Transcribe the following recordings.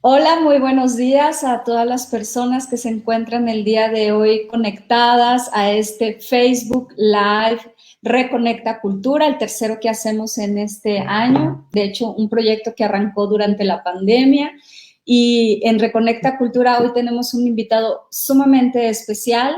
Hola, muy buenos días a todas las personas que se encuentran el día de hoy conectadas a este Facebook Live Reconecta Cultura, el tercero que hacemos en este año. De hecho, un proyecto que arrancó durante la pandemia. Y en Reconecta Cultura hoy tenemos un invitado sumamente especial.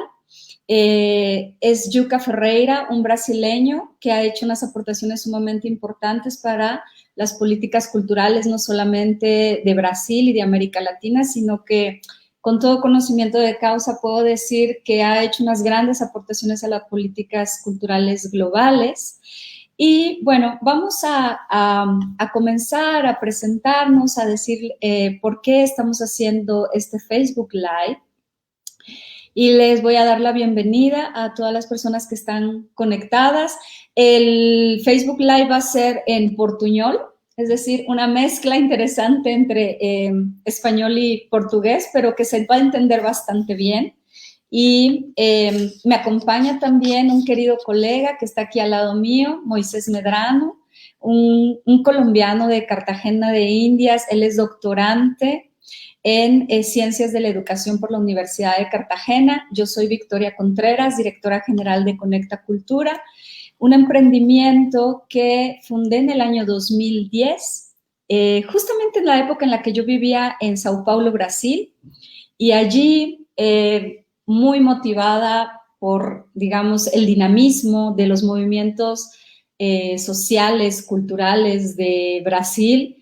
Es Yuka Ferreira, un brasileño que ha hecho unas aportaciones sumamente importantes para las políticas culturales, no solamente de Brasil y de América Latina, sino que con todo conocimiento de causa puedo decir que ha hecho unas grandes aportaciones a las políticas culturales globales. Y bueno, vamos a comenzar a presentarnos, a decir por qué estamos haciendo este Facebook Live. Y les voy a dar la bienvenida a todas las personas que están conectadas. El Facebook Live va a ser en portuñol, es decir, una mezcla interesante entre español y portugués, pero que se va a entender bastante bien. Y me acompaña también un querido colega que está aquí al lado mío, Moisés Medrano, un colombiano de Cartagena de Indias. Él es doctorante en Ciencias de la Educación por la Universidad de Cartagena. Yo soy Victoria Contreras, directora general de Conecta Cultura, un emprendimiento que fundé en el año 2010, justamente en la época en la que yo vivía en Sao Paulo, Brasil, y allí, muy motivada por, digamos, el dinamismo de los movimientos sociales, culturales de Brasil,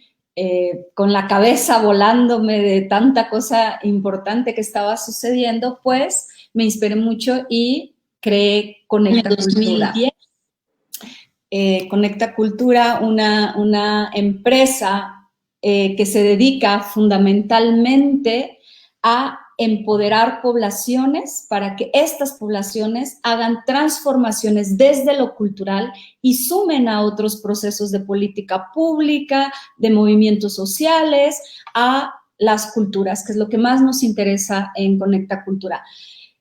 con la cabeza volándome de tanta cosa importante que estaba sucediendo, pues me inspiré mucho y creé Conecta Cultura. Conecta Cultura, una empresa que se dedica fundamentalmente a empoderar poblaciones para que estas poblaciones hagan transformaciones desde lo cultural y sumen a otros procesos de política pública, de movimientos sociales, a las culturas, que es lo que más nos interesa en Conecta Cultura.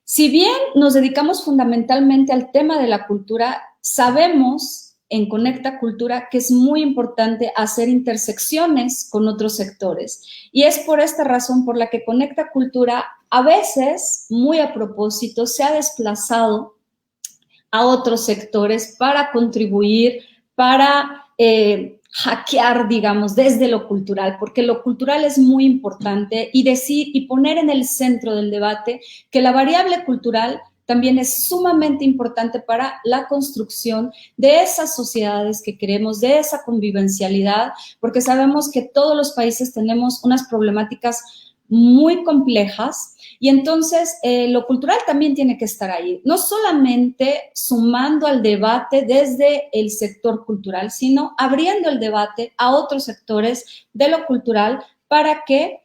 Si bien nos dedicamos fundamentalmente al tema de la cultura, sabemos en Conecta Cultura que es muy importante hacer intersecciones con otros sectores. Y es por esta razón por la que Conecta Cultura a veces, muy a propósito, se ha desplazado a otros sectores para contribuir, para hackear, digamos, desde lo cultural, porque lo cultural es muy importante y decir y poner en el centro del debate que la variable cultural también es sumamente importante para la construcción de esas sociedades que queremos, de esa convivencialidad, porque sabemos que todos los países tenemos unas problemáticas muy complejas y entonces lo cultural también tiene que estar ahí, no solamente sumando al debate desde el sector cultural, sino abriendo el debate a otros sectores de lo cultural para que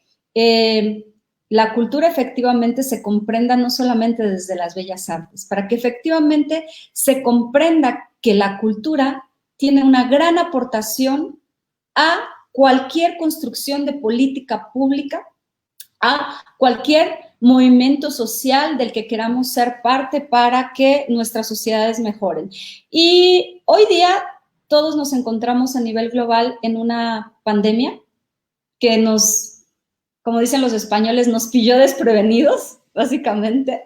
la cultura efectivamente se comprenda no solamente desde las bellas artes, para que efectivamente se comprenda que la cultura tiene una gran aportación a cualquier construcción de política pública, a cualquier movimiento social del que queramos ser parte para que nuestras sociedades mejoren. Y hoy día todos nos encontramos a nivel global en una pandemia que nos, como dicen los españoles, nos pilló desprevenidos, básicamente.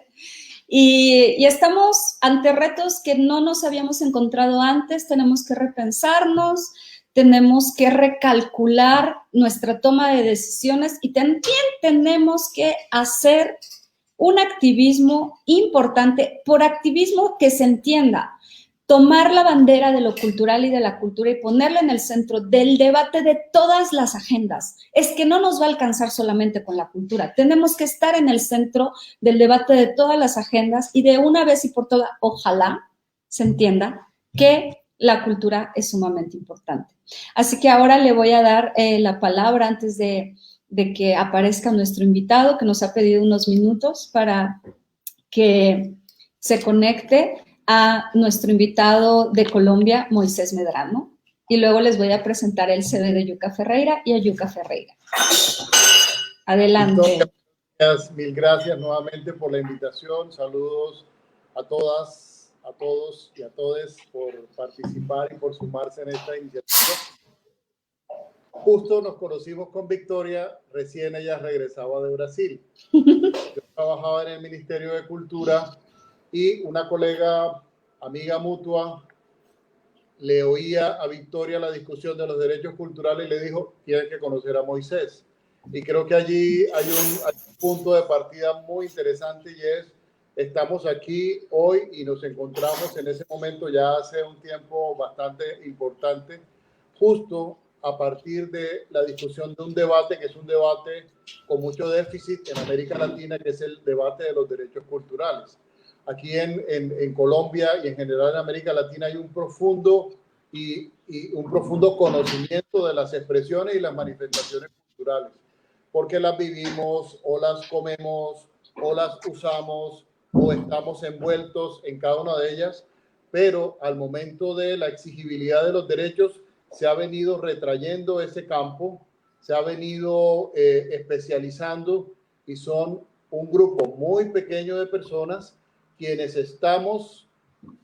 Y estamos ante retos que no nos habíamos encontrado antes, tenemos que repensarnos, tenemos que recalcular nuestra toma de decisiones y también tenemos que hacer un activismo importante, por activismo que se entienda, tomar la bandera de lo cultural y de la cultura y ponerla en el centro del debate de todas las agendas. Es que no nos va a alcanzar solamente con la cultura, tenemos que estar en el centro del debate de todas las agendas y de una vez y por todas, ojalá se entienda que la cultura es sumamente importante. Así que ahora le voy a dar la palabra antes de que aparezca nuestro invitado, que nos ha pedido unos minutos para que se conecte a nuestro invitado de Colombia, Moisés Medrano. Y luego les voy a presentar el CD de Yuka Ferreira y a Yuka Ferreira. Adelante. Mil gracias nuevamente por la invitación. Saludos a todas, a todos y a todes por participar y por sumarse en esta iniciativa. justo nos conocimos con Victoria, recién ella regresaba de Brasil. Yo trabajaba en el Ministerio de Cultura y una colega, amiga mutua, le oía a Victoria la discusión de los derechos culturales y le dijo, tienes que conocer a Moisés. Y creo que allí hay un punto de partida muy interesante y es, estamos aquí hoy y nos encontramos en ese momento ya hace un tiempo bastante importante, justo a partir de la discusión de un debate que es un debate con mucho déficit en América Latina, que es el debate de los derechos culturales. Aquí en Colombia y en general en América Latina hay un profundo conocimiento de las expresiones y las manifestaciones culturales, porque las vivimos o las comemos o las usamos o estamos envueltos en cada una de ellas, pero al momento de la exigibilidad de los derechos se ha venido retrayendo ese campo, se ha venido especializando y son un grupo muy pequeño de personas quienes estamos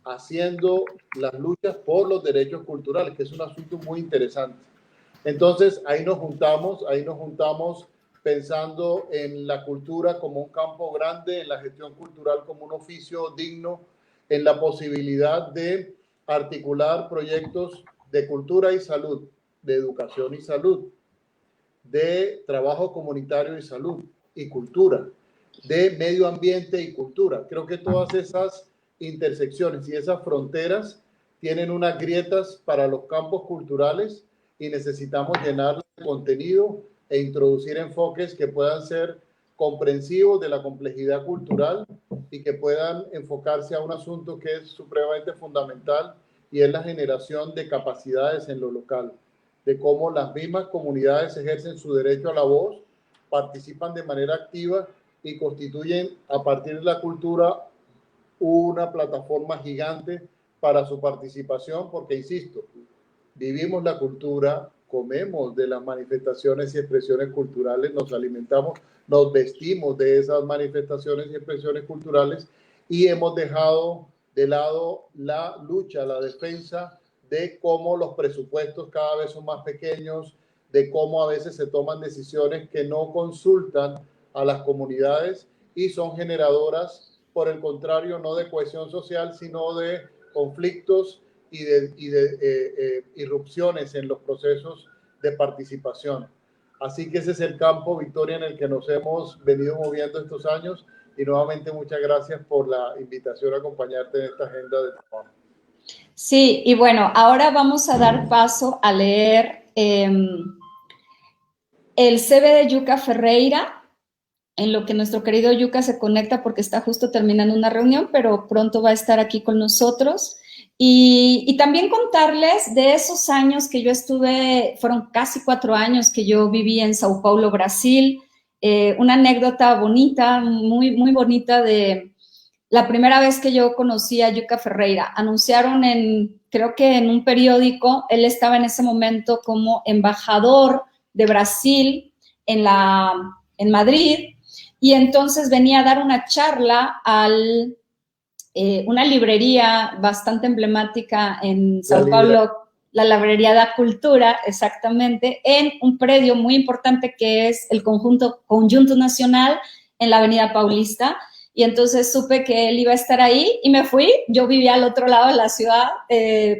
haciendo las luchas por los derechos culturales, que es un asunto muy interesante. Entonces, ahí nos juntamos pensando en la cultura como un campo grande, en la gestión cultural como un oficio digno, en la posibilidad de articular proyectos de cultura y salud, de educación y salud, de trabajo comunitario y salud y cultura, de medio ambiente y cultura. Creo que todas esas intersecciones y esas fronteras tienen unas grietas para los campos culturales y necesitamos llenarlas de contenido e introducir enfoques que puedan ser comprensivos de la complejidad cultural y que puedan enfocarse a un asunto que es supremamente fundamental y es la generación de capacidades en lo local, de cómo las mismas comunidades ejercen su derecho a la voz, participan de manera activa y constituyen a partir de la cultura una plataforma gigante para su participación, porque, insisto, vivimos la cultura, comemos de las manifestaciones y expresiones culturales, nos alimentamos, nos vestimos de esas manifestaciones y expresiones culturales y hemos dejado de lado la lucha, la defensa de cómo los presupuestos cada vez son más pequeños, de cómo a veces se toman decisiones que no consultan a las comunidades y son generadoras, por el contrario, no de cohesión social, sino de conflictos y de irrupciones en los procesos de participación. Así que ese es el campo, Victoria, en el que nos hemos venido moviendo estos años y nuevamente muchas gracias por la invitación a acompañarte en esta agenda de trabajo. Sí, y bueno, ahora vamos a dar paso a leer el CV de Yuka Ferreira, en lo que nuestro querido Yuka se conecta porque está justo terminando una reunión, pero pronto va a estar aquí con nosotros. Y también contarles de esos años que yo estuve, fueron casi 4 años que yo viví en Sao Paulo, Brasil. Una anécdota bonita, muy, muy bonita de la primera vez que yo conocí a Yuka Ferreira. Anunciaron creo que en un periódico, él estaba en ese momento como embajador de Brasil en Madrid, y entonces venía a dar una charla a una librería bastante emblemática en Sao Paulo, la librería da Cultura, exactamente, en un predio muy importante que es el Conjunto Nacional en la Avenida Paulista. Y entonces supe que él iba a estar ahí y me fui. Yo vivía al otro lado de la ciudad,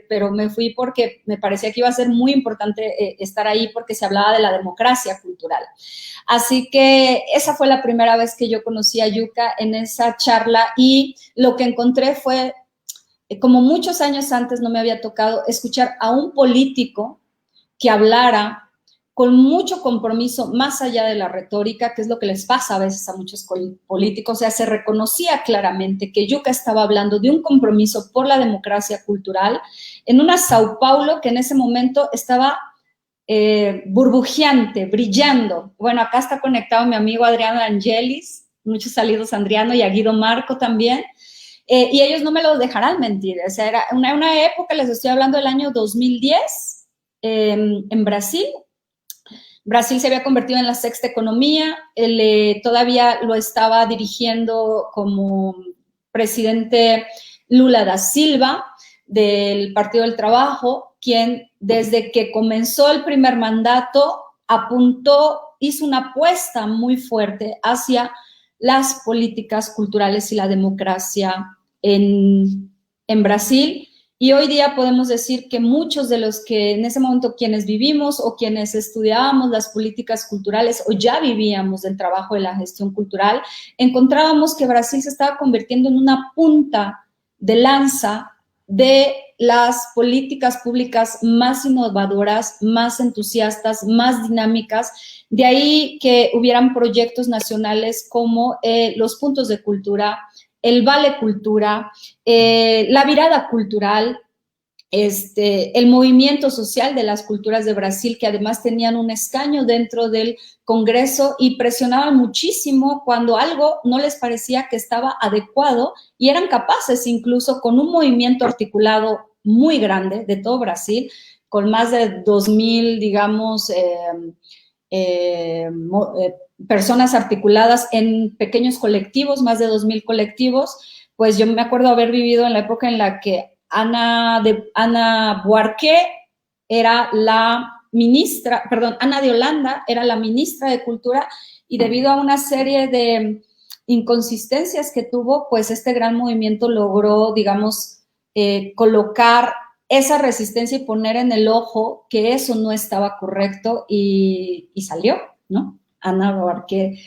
pero me fui porque me parecía que iba a ser muy importante estar ahí porque se hablaba de la democracia cultural. Así que esa fue la primera vez que yo conocí a Yuka en esa charla y lo que encontré fue, como muchos años antes no me había tocado escuchar a un político que hablara con mucho compromiso, más allá de la retórica, que es lo que les pasa a veces a muchos políticos. O sea, se reconocía claramente que Yuka estaba hablando de un compromiso por la democracia cultural en una Sao Paulo que en ese momento estaba burbujeante, brillando. Bueno, acá está conectado mi amigo Adriano Angelis, muchos saludos a Adriano y a Guido Marco también. Y ellos no me lo dejarán mentir. O sea, era una época, les estoy hablando del año 2010, en Brasil. Brasil se había convertido en la sexta economía, él todavía lo estaba dirigiendo como presidente Lula da Silva del Partido del Trabajo, quien desde que comenzó el primer mandato hizo una apuesta muy fuerte hacia las políticas culturales y la democracia en Brasil. Y hoy día podemos decir que muchos de los que en ese momento quienes vivimos o quienes estudiábamos las políticas culturales o ya vivíamos del trabajo de la gestión cultural, encontrábamos que Brasil se estaba convirtiendo en una punta de lanza de las políticas públicas más innovadoras, más entusiastas, más dinámicas. De ahí que hubieran proyectos nacionales como los puntos de cultura, el Vale Cultura, la virada cultural, el movimiento social de las culturas de Brasil, que además tenían un escaño dentro del Congreso y presionaban muchísimo cuando algo no les parecía que estaba adecuado y eran capaces incluso con un movimiento articulado muy grande de todo Brasil, con más de 2,000, digamos, personas articuladas en pequeños colectivos, más de 2,000 colectivos. Pues yo me acuerdo haber vivido en la época en la que Ana Buarque era la ministra, perdón, Ana de Holanda era la ministra de Cultura, y debido a una serie de inconsistencias que tuvo, pues este gran movimiento logró, digamos, colocar esa resistencia y poner en el ojo que eso no estaba correcto, y salió, ¿no? Ana Buarque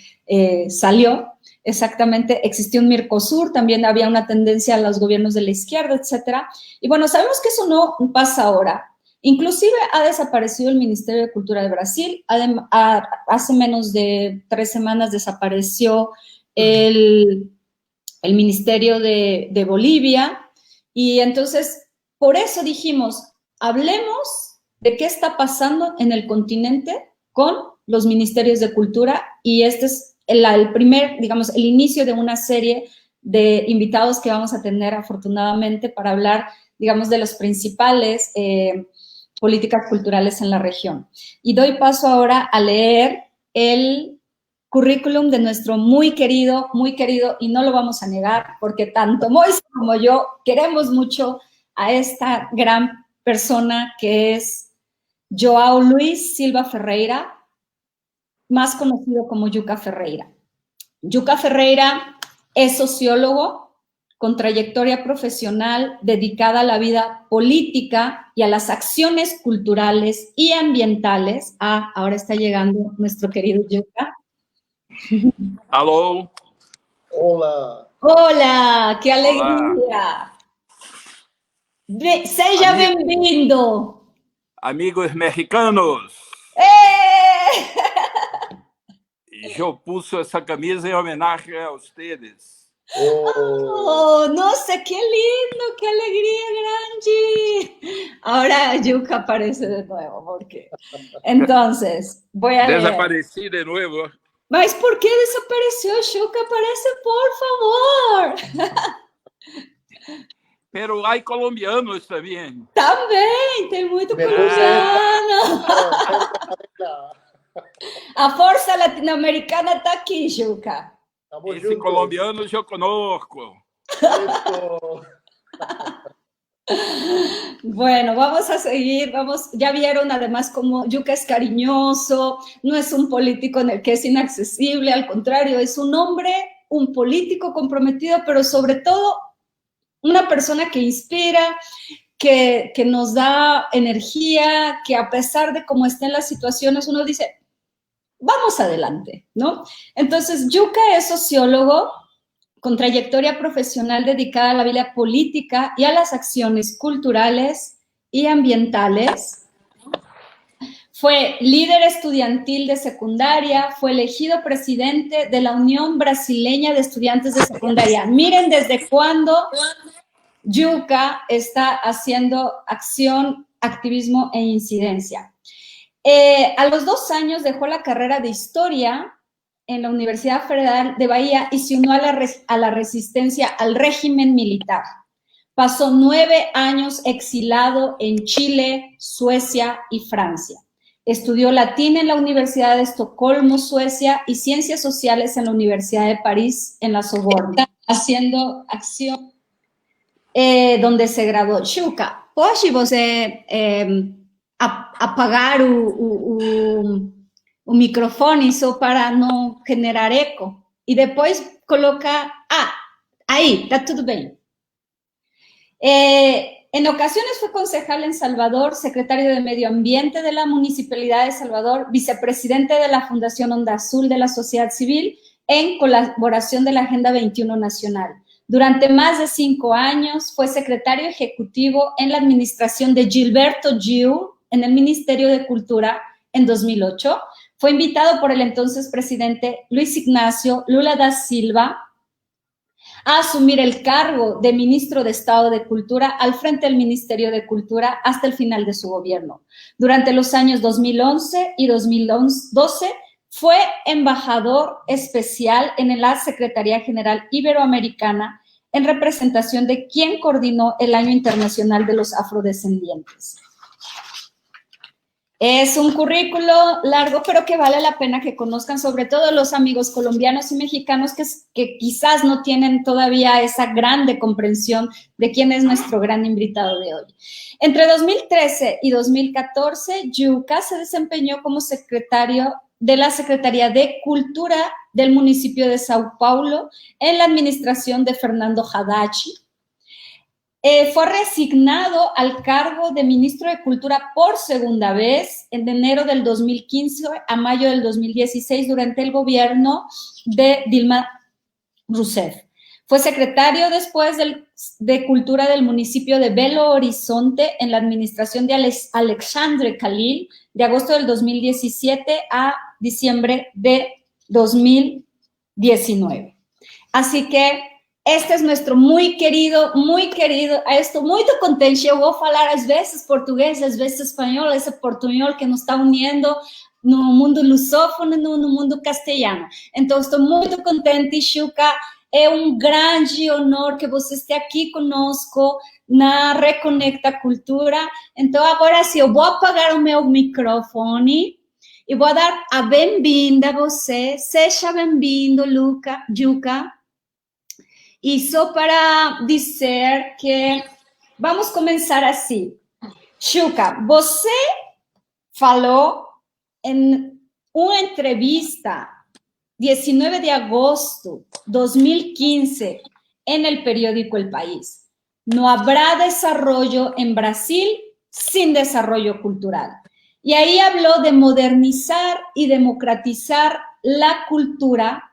salió. Exactamente, existió un Mercosur, también había una tendencia a los gobiernos de la izquierda, etcétera. Y bueno, sabemos que eso no pasa ahora. Inclusive ha desaparecido el Ministerio de Cultura de Brasil. Hace menos de 3 semanas desapareció el Ministerio de Bolivia. Y entonces, por eso dijimos, hablemos de qué está pasando en el continente con los ministerios de cultura, y este es el primer, digamos, el inicio de una serie de invitados que vamos a tener afortunadamente para hablar, digamos, de las principales políticas culturales en la región. Y doy paso ahora a leer el currículum de nuestro muy querido, y no lo vamos a negar, porque tanto Moisés como yo queremos mucho a esta gran persona que es João Luiz Silva Ferreira, más conocido como Yuca Ferreira. Yuca Ferreira es sociólogo con trayectoria profesional dedicada a la vida política y a las acciones culturales y ambientales. Ahora está llegando nuestro querido Yuca. Alô. Hola. Hola, qué alegría. Seja bem-vindo. Amigos mexicanos. Eu puse essa camisa em homenagem a ustedes. Oh, no sé, qué lindo, qué alegría, Granji. Ahora Yuca aparece de nuevo, porque entonces voy a leer. Desapareci de nuevo. ¿Mas por qué desapareció, Yuca? Aparece, por favor. Pero hay colombianos também. Também, tem muito colombiano. A força latino-americana está aqui, Yuca. Esse colombiano eu conozco. Bueno, vamos a seguir, ya vieron además cómo Yuca es cariñoso, no es un político en el que es inaccesible, al contrario, es un hombre, un político comprometido, pero sobre todo una persona que inspira, que nos da energía, que a pesar de cómo estén las situaciones, uno dice, vamos adelante, ¿no? Entonces, Yuca es sociólogo con trayectoria profesional dedicada a la vida política y a las acciones culturales y ambientales. Fue líder estudiantil de secundaria, fue elegido presidente de la Unión Brasileña de Estudiantes de Secundaria. Miren desde cuándo Yuca está haciendo acción, activismo e incidencia. A los 2 años dejó la carrera de Historia en la Universidad Federal de Bahía y se unió a la resistencia al régimen militar. Pasó 9 años exilado en Chile, Suecia y Francia. Estudió latín en la Universidad de Estocolmo, Suecia, y ciencias sociales en la Universidad de París, en la Sorbona, haciendo acción donde se graduó. Yuca, pode você apagar o microfone só para não generar eco? E depois coloca... ahí, está todo bien. En ocasiones fue concejal en Salvador, secretario de Medio Ambiente de la Municipalidad de Salvador, vicepresidente de la Fundación Onda Azul de la Sociedad Civil, en colaboración de la Agenda 21 Nacional. Durante más de 5 años fue secretario ejecutivo en la administración de Gilberto Gil en el Ministerio de Cultura en 2008. Fue invitado por el entonces presidente Luis Ignacio Lula da Silva a asumir el cargo de ministro de Estado de Cultura al frente del Ministerio de Cultura hasta el final de su gobierno. Durante los años 2011 y 2012 fue embajador especial en la Secretaría General Iberoamericana en representación de quien coordinó el Año Internacional de los Afrodescendientes. Es un currículo largo, pero que vale la pena que conozcan, sobre todo los amigos colombianos y mexicanos que quizás no tienen todavía esa grande comprensión de quién es nuestro gran invitado de hoy. Entre 2013 y 2014, Yuka se desempeñó como secretario de la Secretaría de Cultura del municipio de Sao Paulo en la administración de Fernando Haddad. Fue resignado al cargo de ministro de Cultura por segunda vez en enero del 2015 a mayo del 2016 durante el gobierno de Dilma Rousseff. Fue secretario después de Cultura del municipio de Belo Horizonte en la administración de Alexandre Khalil de agosto del 2017 a diciembre de 2019. Así que este é nosso muito querido, estou muito contente, eu vou falar às vezes português, às vezes espanhol, esse portunhol que nos está unindo no mundo lusófono e no mundo castelhano. Então, estou muito contente, Xuca, é um grande honor que você esteja aqui conosco na Reconecta Cultura. Então, agora sim, eu vou apagar o meu microfone e vou dar a bem-vinda a você. Seja bem-vindo, Yuka. E só para dizer que vamos começar assim. Xuca, você falou em uma entrevista 19 de agosto de 2015 en el periódico El País. No habrá desarrollo en Brasil sin desarrollo cultural. Y ahí habló de modernizar y democratizar la cultura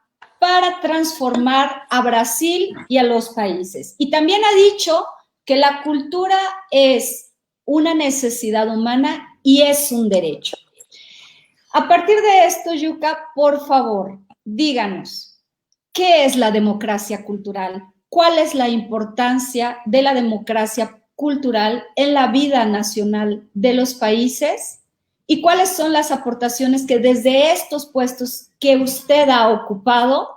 para transformar a Brasil y a los países. Y también ha dicho que la cultura es una necesidad humana y es un derecho. A partir de esto, Yuka, por favor, díganos, ¿qué es la democracia cultural? ¿Cuál es la importancia de la democracia cultural en la vida nacional de los países? ¿Y cuáles son las aportaciones que desde estos puestos que usted ha ocupado,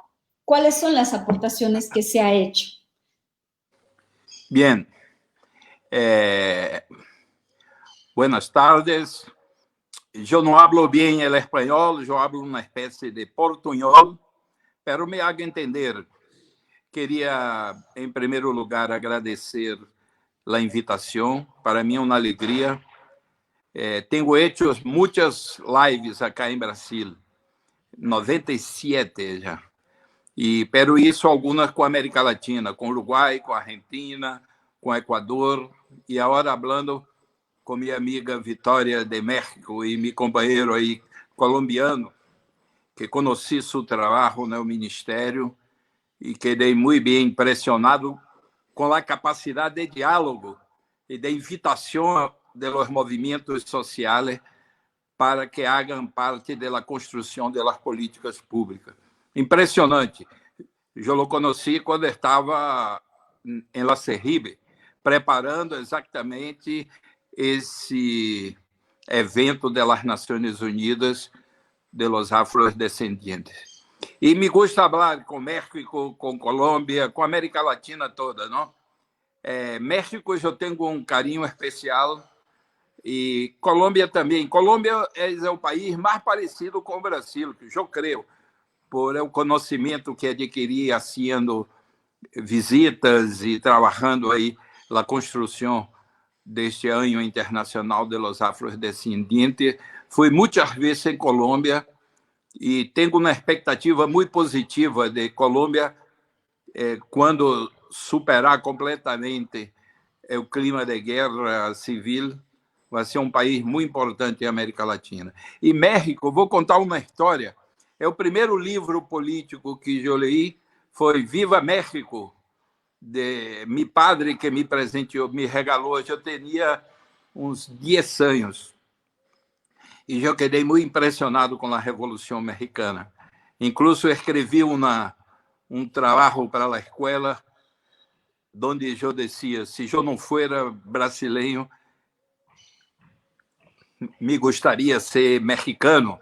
cuáles son las aportaciones que se ha hecho? Bien. Buenas tardes. Yo no hablo bien el español, yo hablo una especie de portuñol, pero me hago entender. Quería, en primer lugar, agradecer la invitación. Para mí es una alegría. Tengo hecho muchas lives acá en Brasil, 97 ya. Pero hizo algunas con América Latina, con Uruguay, con Argentina, con Ecuador, y ahora hablando con mi amiga Victoria de México y mi compañero ahí colombiano, que conocí su trabajo en el ministerio y quedé muy bien impresionado con la capacidad de diálogo y de invitación de los movimientos sociales para que hagan parte de la construcción de las políticas públicas. Impresionante. Eu lo conheci quando estava em La Cerribe, preparando exatamente esse evento das Nações Unidas de los afrodescendientes. E me gusta falar com México, com Colômbia, com a América Latina toda, não? México eu tenho um carinho especial e Colômbia também. Colômbia é o país mais parecido com o Brasil, que eu creio, por el conhecimento que adquiri haciendo visitas e trabalhando aí na construção deste Ano Internacional de los Afrodescendientes. Fui muitas vezes em Colômbia e tenho uma expectativa muito positiva de Colômbia quando superar completamente o clima de guerra civil. Vai ser um país muito importante em América Latina. E México, vou contar uma história. O primeiro livro político que eu li foi Viva México, de meu padre, que me presenteou, me regalou. Eu tinha uns 10 anos. E eu quedei muito impressionado com a Revolução Mexicana. Incluso escrevi trabalho para a escola, onde eu dizia, se eu não fosse brasileiro, me gostaria de ser mexicano.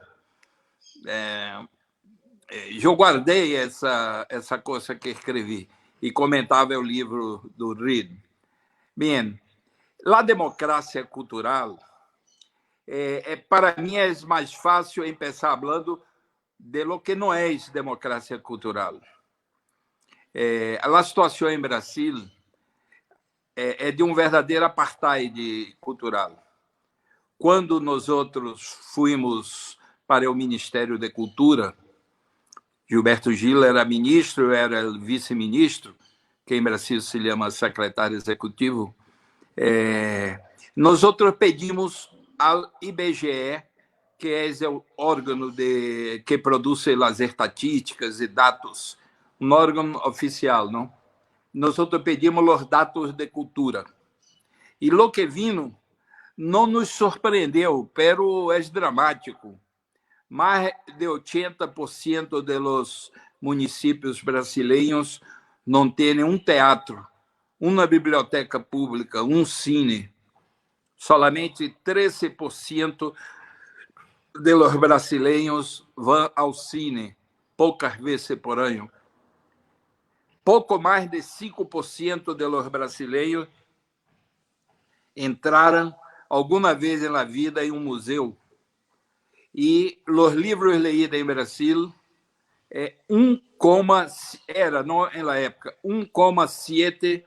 Eu guardei essa coisa que escrevi e comentava o livro do Reed. Bem, a democracia cultural, para mim é mais fácil começar falando de lo que não é democracia cultural. A situação em Brasil é de verdadeiro apartheid cultural. Quando nós fomos para o Ministério da Cultura, Gilberto Gil era ministro, era vice-ministro, que em Brasil se chama secretário executivo. Nós pedimos ao IBGE, que é o órgão que produz as estatísticas e dados, um órgão oficial, não? Nós pedimos os dados de cultura. E o que vino não nos surpreendeu, pero é dramático. Mais de 80% dos municípios brasileiros não têm um teatro, uma biblioteca pública, um cine. Solamente 13% dos brasileiros vão ao cine, poucas vezes por ano. Pouco mais de 5% dos brasileiros entraram alguma vez na vida em um museu. E os livros lidos em Brasil era, não na época, 1,7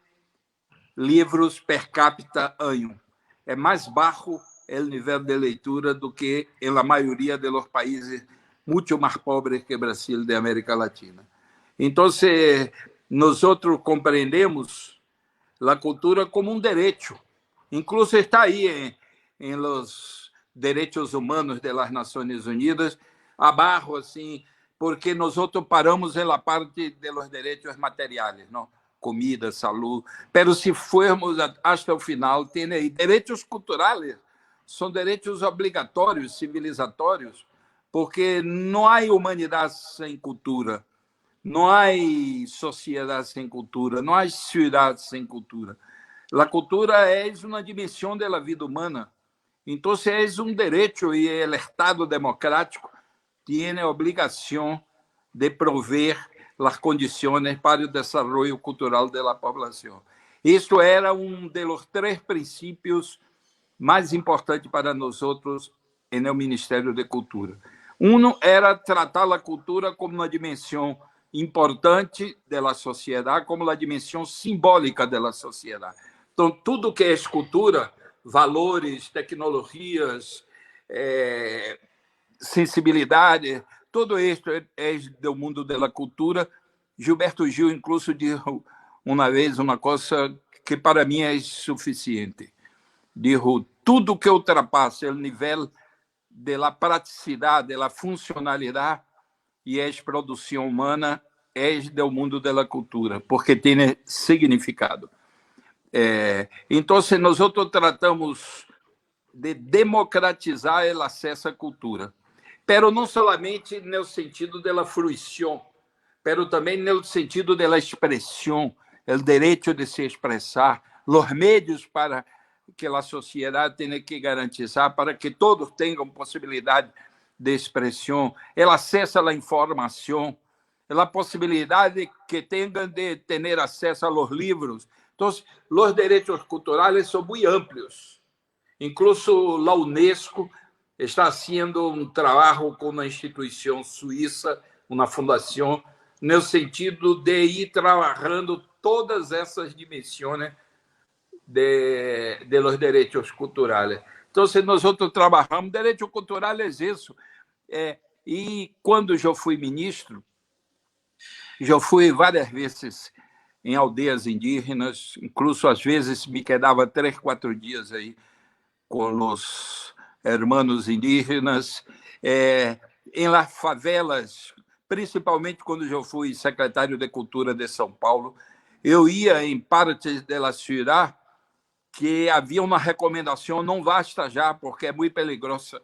livros per capita ano. É mais baixo o nível de leitura do que na maioria dos países muito mais pobres que o Brasil de América Latina. Então, nós compreendemos a cultura como um direito. Incluso está aí em los direitos humanos das Nações Unidas, abaixo, assim, porque nós paramos na parte dos direitos materiais, não? Comida, saúde. Mas se formos até o final, tem aí direitos culturais, são direitos obrigatórios, civilizatórios, porque não há humanidade sem cultura, não há sociedade sem cultura, não há cidade sem cultura. A cultura é uma dimensão da vida humana. Então, é um direito e o Estado democrático tem a obrigação de prover as condições para o desenvolvimento cultural da população. Isto era dos 3 princípios mais importantes para nós no Ministério da Cultura. Era tratar a cultura como uma dimensão importante da sociedade, como a dimensão simbólica da sociedade. Então, tudo que é cultura, valores, tecnologias, sensibilidade, tudo isso é do mundo da cultura. Gilberto Gil, incluso, disse uma vez uma coisa que para mim é suficiente. Disse, tudo que ultrapassa o nível da praticidade, da funcionalidade e a produção humana é do mundo da cultura, porque tem significado. Então, nós tratamos de democratizar o acesso à cultura, pero não somente no sentido da fruição, pero também no sentido da expressão, o direito de se expressar, os meios para que a sociedade tenha que garantizar para que todos tenham possibilidade de expressão, o acesso à informação, a possibilidade que tenham de ter acesso aos livros. Então, os direitos culturais são muito amplos. Incluso a Unesco está fazendo trabalho com uma instituição suíça, uma fundação, no sentido de ir trabalhando todas essas dimensões de los derechos culturales. Entonces, nosotros trabajamos, derecho cultural es eso. E quando eu fui ministro, eu fui várias vezes em aldeias indígenas, incluso às vezes me quedava 3, 4 dias aí com os hermanos indígenas, em las favelas, principalmente quando eu fui secretário de Cultura de São Paulo, eu ia em partes da ciudad que havia uma recomendação, não vá estajar porque é muito peligrosa.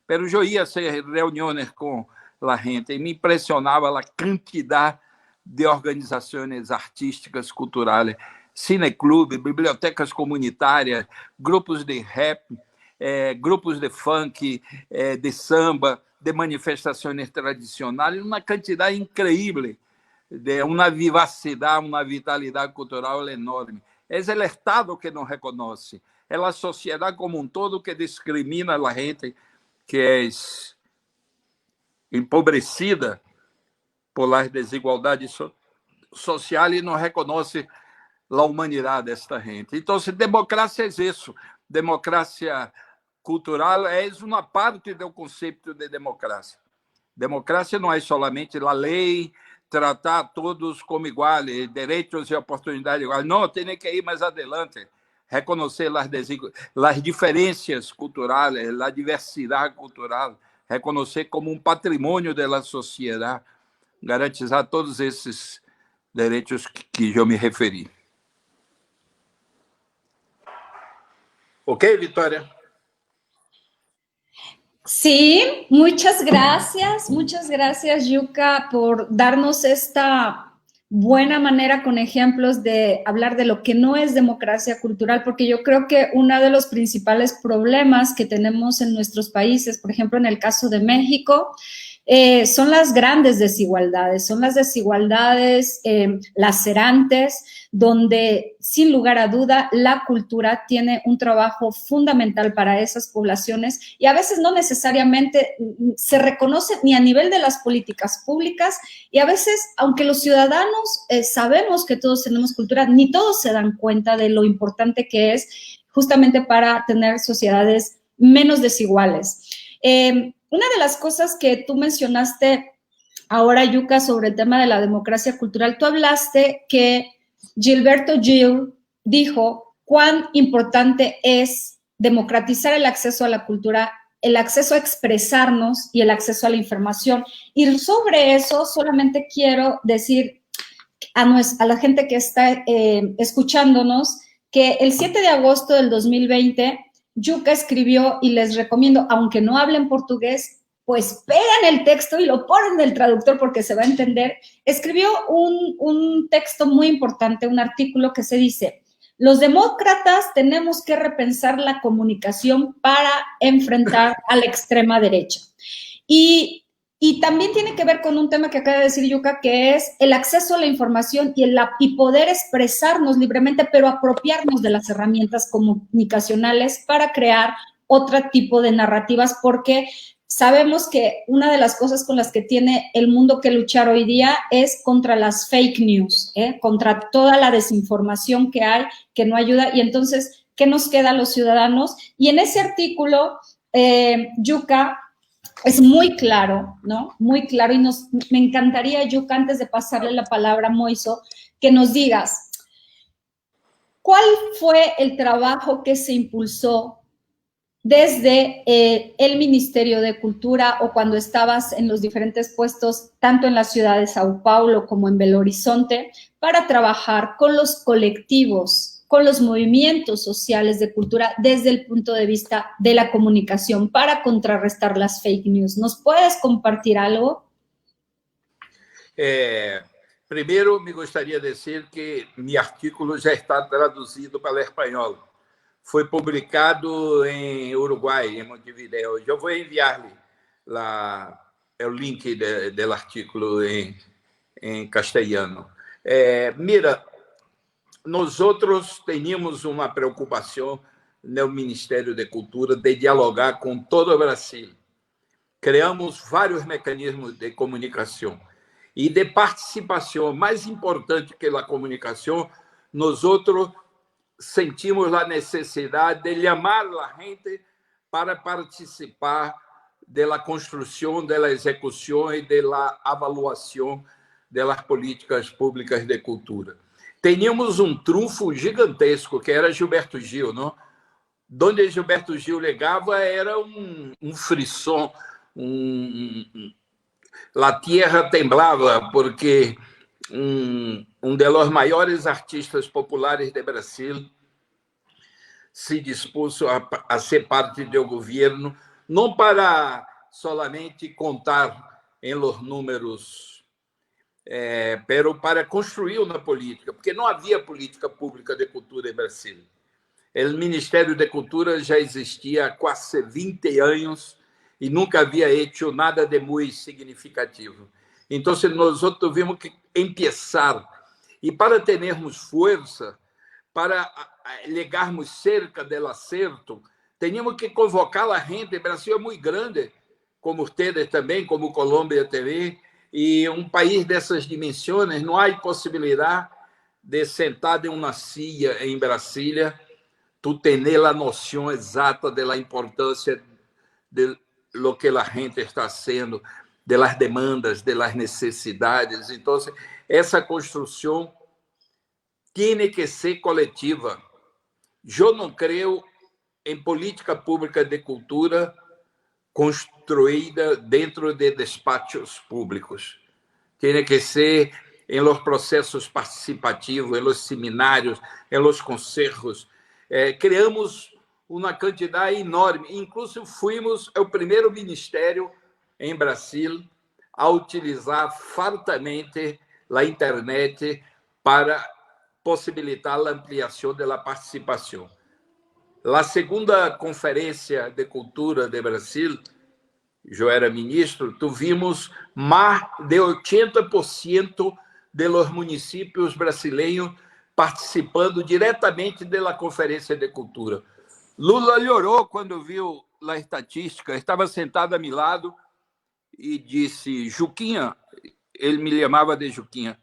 Pero eu ia hacer reuniões com a gente e me impressionava a quantidade de organizações artísticas, culturais, cineclube, bibliotecas comunitárias, grupos de rap, grupos de funk, de samba, de manifestações tradicionais, uma quantidade incrível, de uma vivacidade, uma vitalidade cultural enorme. É o Estado que não reconhece, é a sociedade como um todo que discrimina a gente que é empobrecida por las desigualdades sociais e não reconhece a humanidade desta gente. Então, democracia é isso. Democracia cultural é uma parte do conceito de democracia. Democracia não é somente a lei, tratar todos como iguais, direitos e oportunidades iguais. Não, tem que ir mais adelante, reconhecer as diferenças culturais, a diversidade cultural, reconhecer como um patrimônio da sociedade, garantizar todos esses direitos que eu me referi. Ok, Vitória? Sí, muchas gracias, Yuka, por darnos esta buena manera con ejemplos de hablar de lo que no es democracia cultural, porque yo creo que uno de los principales problemas que tenemos en nuestros países, por ejemplo, en el caso de México, son las grandes desigualdades, son las desigualdades lacerantes, donde sin lugar a duda la cultura tiene un trabajo fundamental para esas poblaciones y a veces no necesariamente se reconoce ni a nivel de las políticas públicas y a veces, aunque los ciudadanos sabemos que todos tenemos cultura, ni todos se dan cuenta de lo importante que es justamente para tener sociedades menos desiguales. Una de las cosas que tú mencionaste ahora, Yuka, sobre el tema de la democracia cultural, tú hablaste que Gilberto Gil dijo cuán importante es democratizar el acceso a la cultura, el acceso a expresarnos y el acceso a la información. Y sobre eso solamente quiero decir a la gente que está escuchándonos que el 7 de agosto del 2020 Yuka escribió, y les recomiendo, aunque no hablen portugués, pues pegan el texto y lo ponen en el traductor porque se va a entender. Escribió un texto muy importante, un artículo que se dice: los demócratas tenemos que repensar la comunicación para enfrentar a la extrema derecha. Y también tiene que ver con un tema que acaba de decir Yuka, que es el acceso a la información y poder expresarnos libremente, pero apropiarnos de las herramientas comunicacionales para crear otro tipo de narrativas, porque sabemos que una de las cosas con las que tiene el mundo que luchar hoy día es contra las fake news, contra toda la desinformación que hay, que no ayuda. Y entonces, ¿qué nos queda a los ciudadanos? Y en ese artículo, Yuka, es muy claro, ¿no? Muy claro. Y me encantaría, Yuka, antes de pasarle la palabra a Moiso, que nos digas, ¿cuál fue el trabajo que se impulsó desde el Ministerio de Cultura o cuando estabas en los diferentes puestos, tanto en la ciudad de Sao Paulo como en Belo Horizonte, para trabajar con los colectivos, con los movimientos sociales de cultura desde el punto de vista de la comunicación para contrarrestar las fake news? ¿Nos puedes compartir algo? Primeiro, me gostaria de dizer que meu artículo já está traduzido para o espanhol. Foi publicado em Uruguai, em Montevideo. Eu vou enviar-lhe o link do artículo em castelhano. Mira, nós outros tínhamos uma preocupação no Ministério da Cultura de dialogar com todo o Brasil. Criamos vários mecanismos de comunicação e de participação. Mais importante que a comunicação, nós outros sentimos a necessidade de chamar a gente para participar da construção, da execução e da avaliação das políticas públicas de cultura. Tínhamos um trunfo gigantesco, que era Gilberto Gil, não? Donde Gilberto Gil legava era um frisson, la tierra temblava, porque um dos maiores artistas populares do Brasil se dispôs a ser parte do governo, não para solamente contar em los números, pero para construir uma política, porque não havia política pública de cultura em Brasil. O Ministério de Cultura já existia há quase 20 anos e nunca havia feito nada de muito significativo. Então, nós tuvimos que começar. E para termos força, para chegarmos cerca do acerto, tínhamos que convocar a gente. O Brasil é muito grande, como vocês também, como Colômbia também, e um país dessas dimensões, não há possibilidade de sentar em uma silla em Brasília, tu tener a noção exata da importância de lo que a gente está haciendo, de las demandas, de las necesidades. Então, essa construção tem que ser coletiva. Eu não creio em política pública de cultura construída dentro de despachos públicos. Tem que ser em los processos participativos, em los seminários, em los conselhos. Criamos uma quantidade enorme. Incluso fomos o primeiro ministério em Brasil a utilizar fartamente a internet para possibilitar a ampliação da participação. A segunda conferência de cultura de Brasil, eu era ministro, tivemos mais de 80% dos municípios brasileiros participando diretamente da Conferência de Cultura. Lula chorou quando viu a estatística, estava sentado a meu lado e disse: Juquinha, ele me chamava de Juquinha,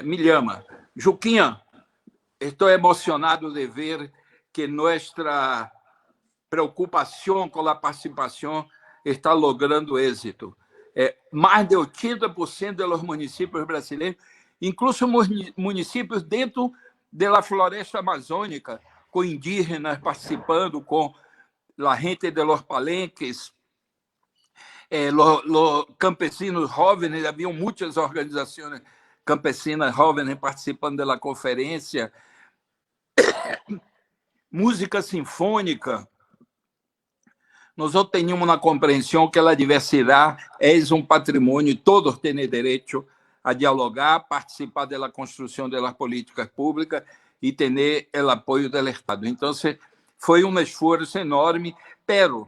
me chama, Juquinha, estou emocionado de ver que nossa preocupação com a participação está logrando êxito. Mais de 80% dos municípios brasileiros, incluso municípios dentro da floresta amazônica, com indígenas participando, com a gente de los palenques, los campesinos jovens, havia muitas organizações campesinas jovens participando da conferência, música sinfônica. Nós temos uma compreensão que a diversidade é um patrimônio e todos têm direito a dialogar, participar da construção das políticas públicas e ter o apoio do Estado. Então, foi um esforço enorme, pero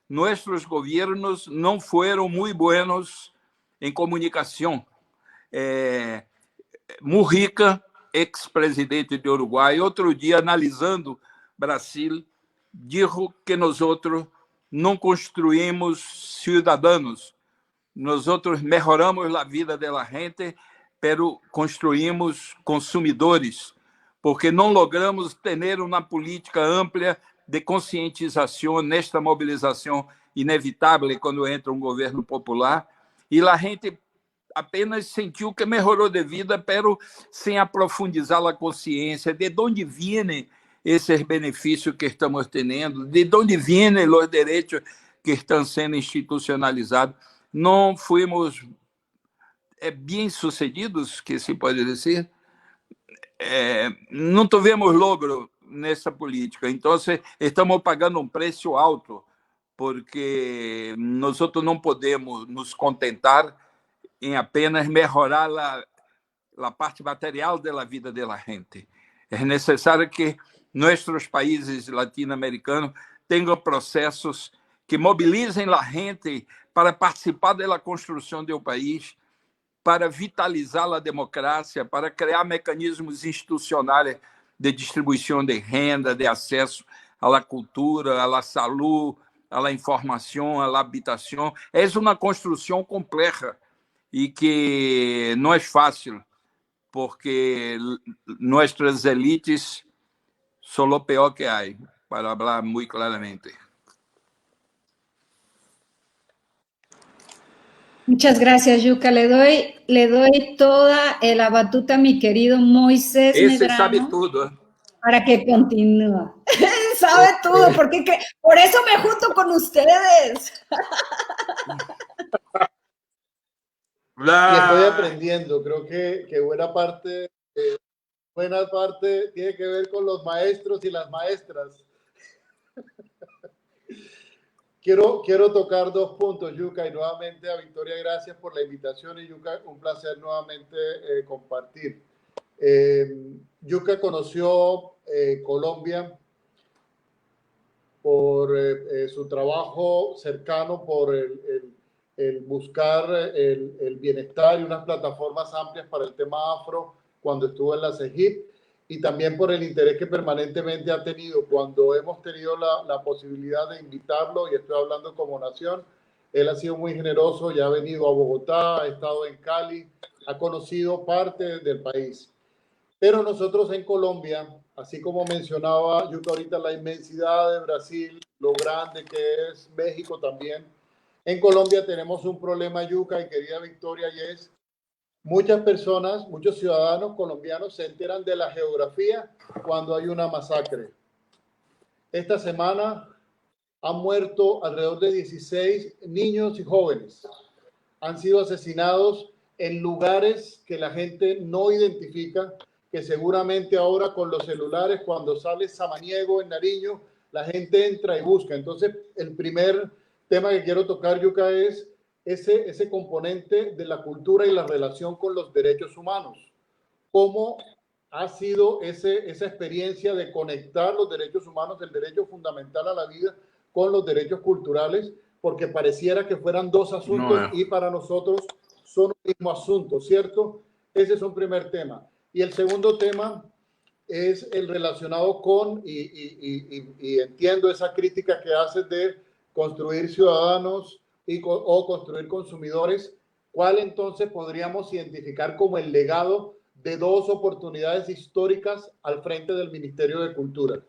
nossos governos não foram muito buenos em comunicação. Mujica, ex-presidente de Uruguai, outro dia, analisando Brasil, disse que nós não construímos cidadãos, nós melhoramos a vida da gente, pero construímos consumidores, porque não logramos ter uma política ampla de conscientização nesta mobilização inevitável quando entra um governo popular, e a gente apenas sentiu que melhorou de vida, pero sem aprofundizar a consciência de onde vêm esses benefícios que estamos tendo, de onde vêm os direitos que estão sendo institucionalizados. Não fomos bem-sucedidos, que se pode dizer, não tivemos logro nessa política. Então, estamos pagando um preço alto, porque nós não podemos nos contentar em apenas melhorar a parte material da vida da gente. É necessário que nossos países latino-americanos tenham processos que mobilizem a gente para participar da construção do país, para vitalizar a democracia, para criar mecanismos institucionais de distribuição de renda, de acesso à cultura, à saúde, à informação, à habitação. É uma construção complexa e que não é fácil, porque nossas elites son lo peor que hay, para hablar muy claramente. Muchas gracias, Yuka. Le doy toda la batuta a mi querido Moisés Ese sabe Medrano tudo. ¿Eh? para que continúe. Sabe todo, porque por eso me junto con ustedes. Y estoy aprendiendo. Creo que buena parte tiene que ver con los maestros y las maestras. Quiero tocar dos puntos, Yuka, y nuevamente a Victoria, gracias por la invitación, y Yuka, un placer nuevamente compartir. Yuka conoció Colombia por su trabajo cercano, por el buscar el bienestar y unas plataformas amplias para el tema afro cuando estuvo en la CEGIP, y también por el interés que permanentemente ha tenido cuando hemos tenido la posibilidad de invitarlo, y estoy hablando como nación. Él ha sido muy generoso, ya ha venido a Bogotá, ha estado en Cali, ha conocido parte del país. Pero nosotros en Colombia, así como mencionaba Yuka ahorita, la inmensidad de Brasil, lo grande que es México también, en Colombia tenemos un problema, Yuka y querida Victoria, y es muchas personas, muchos ciudadanos colombianos se enteran de la geografía cuando hay una masacre. Esta semana han muerto alrededor de 16 niños y jóvenes. Han sido asesinados en lugares que la gente no identifica, que seguramente ahora con los celulares, cuando sale Samaniego en Nariño, la gente entra y busca. Entonces, el primer tema que quiero tocar, Yuka, es ese componente de la cultura y la relación con los derechos humanos. ¿Cómo ha sido esa experiencia de conectar los derechos humanos, el derecho fundamental a la vida, con los derechos culturales? Porque pareciera que fueran dos asuntos, y para nosotros son el mismo asunto, ¿cierto? Ese es un primer tema. Y el segundo tema es el relacionado con, y entiendo esa crítica que haces de construir ciudadanos o construir consumidores. ¿Cuál entonces podríamos identificar como el legado de dos oportunidades históricas al frente del Ministerio de Cultura?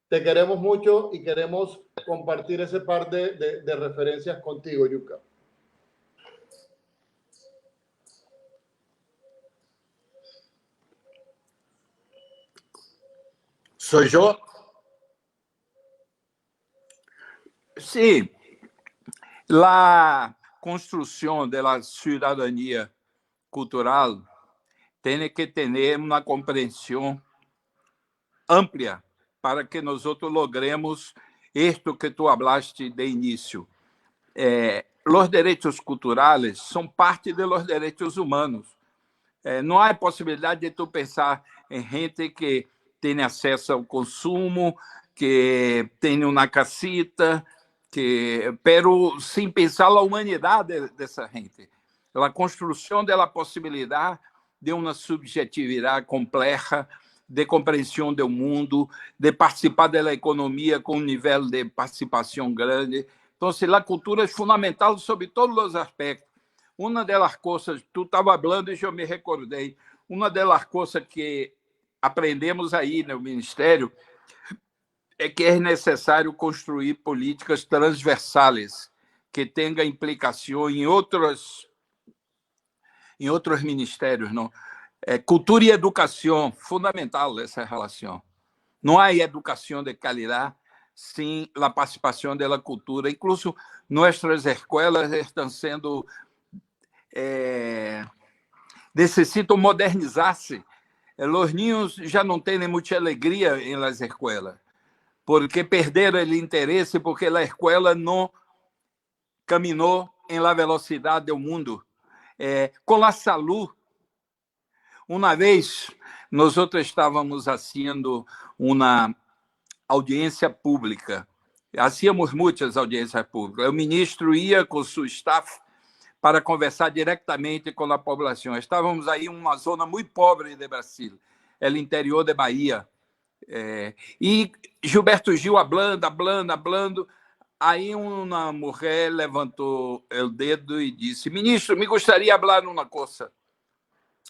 Te queremos mucho y queremos compartir ese par de referencias contigo, Yuka. ¿Soy yo? Sí. La construcción de la ciudadanía cultural tiene que tener una comprensión amplia para que nosotros logremos esto que tú hablaste de inicio. Los derechos culturales son parte de los derechos humanos. Não há possibilidade de tu pensar em gente que tem acesso ao consumo, que tem uma casita, pero sem pensar na humanidade dessa gente. A construção da possibilidade de uma subjetividade complexa, de compreensão do mundo, de participar da economia com um nível de participação grande. Então, a cultura é fundamental sobre todos os aspectos. Uma das coisas, tu estava falando e eu me recordei, uma das coisas que aprendemos aí no Ministério é que é necessário construir políticas transversais que tenham implicação em outros ministérios. Não? Cultura e educação, fundamental essa relação. Não há educação de qualidade sem a participação da cultura. Incluso nossas escolas estão sendo... necessitam modernizar-se. Os niños já não têm muita alegria em las escolas, porque perderam o interesse, porque a escola não caminhou em la velocidade do mundo. Com a saúde, uma vez, nós estávamos fazendo uma audiência pública. Hacíamos muitas audiências públicas. O ministro ia com seu staff para conversar diretamente com a população. Estávamos aí em uma zona muito pobre de Brasil, o interior de Bahia. E Gilberto Gil hablando. Aí uma mulher levantou o dedo e disse: ministro, me gostaria de falar uma coisa.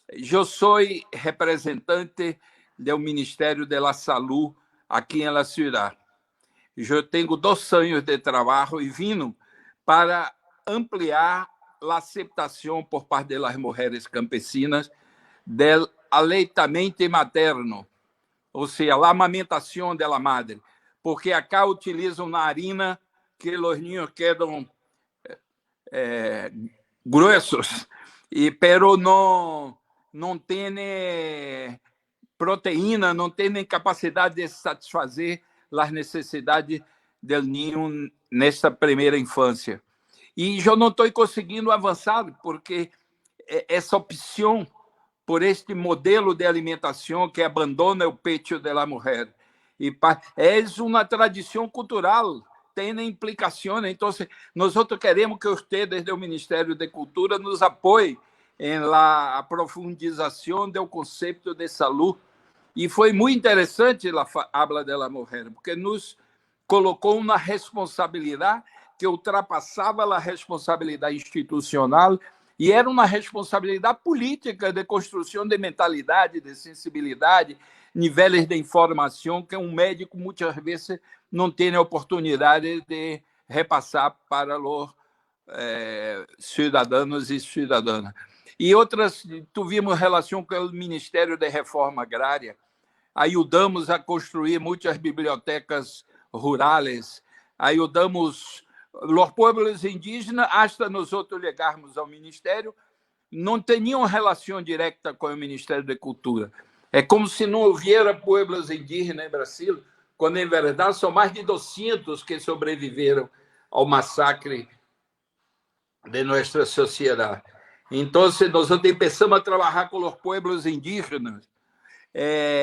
Eu sou representante do Ministério da Saúde aqui em la ciudad. Eu tenho 2 anos de trabalho e vim para ampliar a aceitação por parte das mulheres campesinas del aleitamento materno, ou seja, a amamentação da madre, porque acá utilizam na harina que os niños quedam gruesos, pero não tem proteína, não tem capacidade de satisfazer as necessidades do ninho nessa primeira infância. E eu não estou conseguindo avançar porque essa opção por este modelo de alimentação que abandona o peito da mulher é uma tradição cultural, tem implicações. Então, nós queremos que vocês, do Ministério da Cultura, nos apoiem na profundização do conceito de saúde. E foi muito interessante a fala da mulher, porque nos colocou uma responsabilidade que ultrapassava a responsabilidade institucional e era uma responsabilidade política de construção de mentalidade, de sensibilidade, níveis de informação que médico muitas vezes não tem a oportunidade de repassar para os cidadãos e cidadãs. E outras, tivemos relação com o Ministério da Reforma Agrária, ajudamos a construir muitas bibliotecas rurais, ajudamos os povos indígenas, hasta nós chegarmos ao Ministério, não tinham relação direta com o Ministério da Cultura. É como se não houvesse povos indígenas no Brasil, quando, em verdade, são mais de 200 que sobreviveram ao massacre de nossa sociedade. Então, nós começamos a trabalhar com os povos indígenas.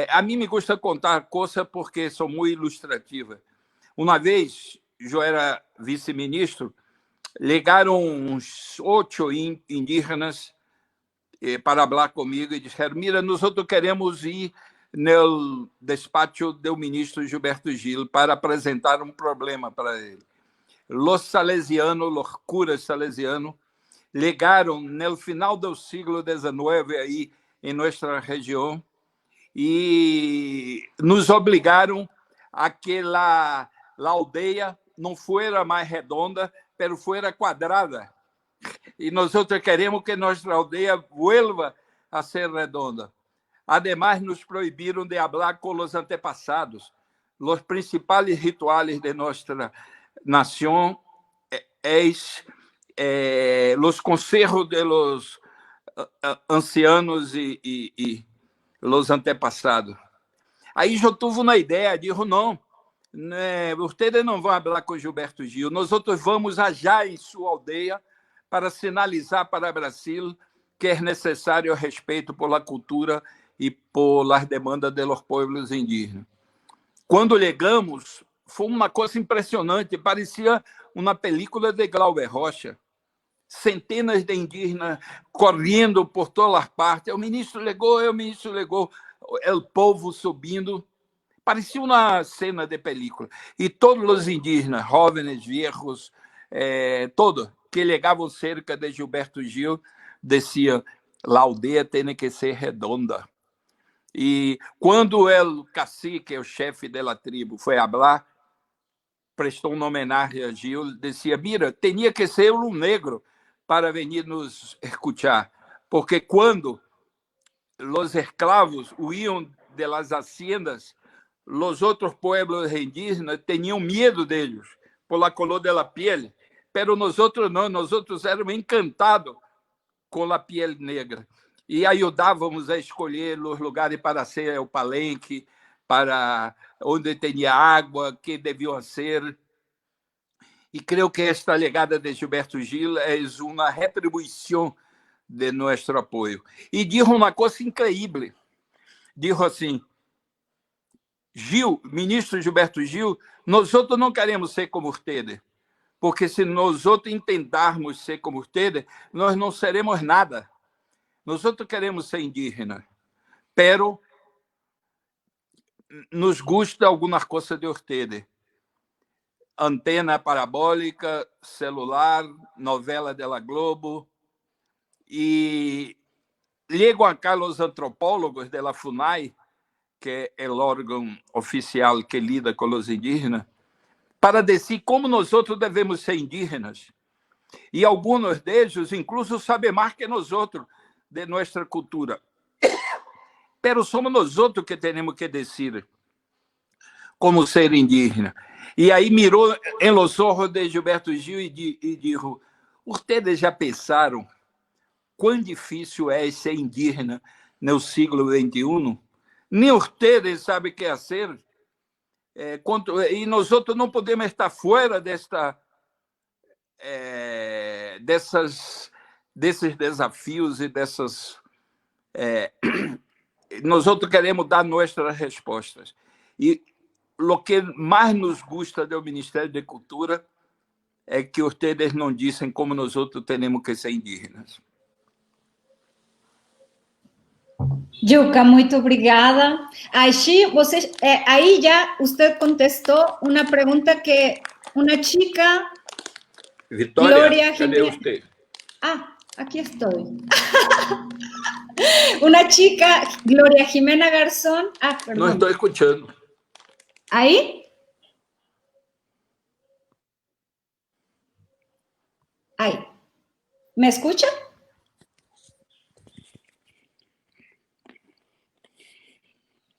A mim me gusta contar coisas porque são muito ilustrativas. Uma vez, eu era vice-ministro, ligaram uns 8 indígenas para falar comigo e disseram: mira, nós queremos ir no despacho do ministro Gilberto Gil para apresentar um problema para ele. Os salesianos, os curas salesianos, ligaram no final do século XIX aí em nossa região e nos obrigaram a que a aldeia não fosse mais redonda, mas fosse quadrada. E nós queremos que nossa aldeia vuelva a ser redonda. Ademais, nos proibiram de falar com os antepassados. Os principais rituais de nossa nação os conselhos de los ancianos e os antepassados. Aí eu tive uma ideia, digo: não, vocês não vão falar com Gilberto Gil, nós vamos allá em sua aldeia para sinalizar para o Brasil que é necessário respeito pela cultura e por as demandas dos povos indígenas. Quando chegamos, foi uma coisa impressionante, parecia uma película de Glauber Rocha. Centenas de indígenas correndo por todas as partes. O ministro ligou, o povo subindo. Parecia uma cena de película. E todos os indígenas, jovens, viejos, todos que chegavam cerca de Gilberto Gil, diziam: a aldeia tem que ser redonda. E quando o cacique, o chefe da tribo, foi falar, prestou uma homenagem a Gil, dizia: mira, tinha que ser um negro para venir nos escutar, porque quando os escravos huíam de las haciendas, os outros pueblos indígenas tinham medo deles por la color de la piel, pero nós não, nós éramos encantados com a piel negra e ajudávamos a escolher os lugares para ser o palenque, para onde tinha água, que deviam ser. E creio que esta legada de Gilberto Gil é uma retribuição de nosso apoio. E disse uma coisa incrível. Disse assim: Gil, ministro Gilberto Gil, nós não queremos ser como vocês, porque se nós tentarmos ser como vocês, nós não seremos nada. Nós queremos ser indígenas, pero nos gusta algumas coisas de vocês. Antena parabólica, celular, novela de la Globo. E chegam acá os antropólogos de la FUNAI que é o órgão oficial que lida com os indígenas, para dizer como nós outros devemos ser indígenas. E alguns deles, incluso, sabem mais que nós outros de nossa cultura. Pero somos nós outros que temos que decidir como ser indígena. E aí mirou em los ojos de Gilberto Gil e disse: "Ustedes já pensaram quão difícil é ser indígena no século XXI? Nem ustedes sabem o que fazer. E nós outros não podemos estar fora desses desafios e dessas... Nós outros queremos dar nossas respostas. E o que mais nos gusta do Ministério da Cultura é que vocês não dizem como nós outros temos que ser indígenas." Yuka, muito obrigada. Aí já você contestou uma pergunta que uma chica... Vitória, Gloria cadê Jimena... você? Ah, aqui estou. Una chica, Gloria Jimena Garzón. Ah, perdón. Não estou escutando. ¿Ahí? Ahí. ¿Me escucha?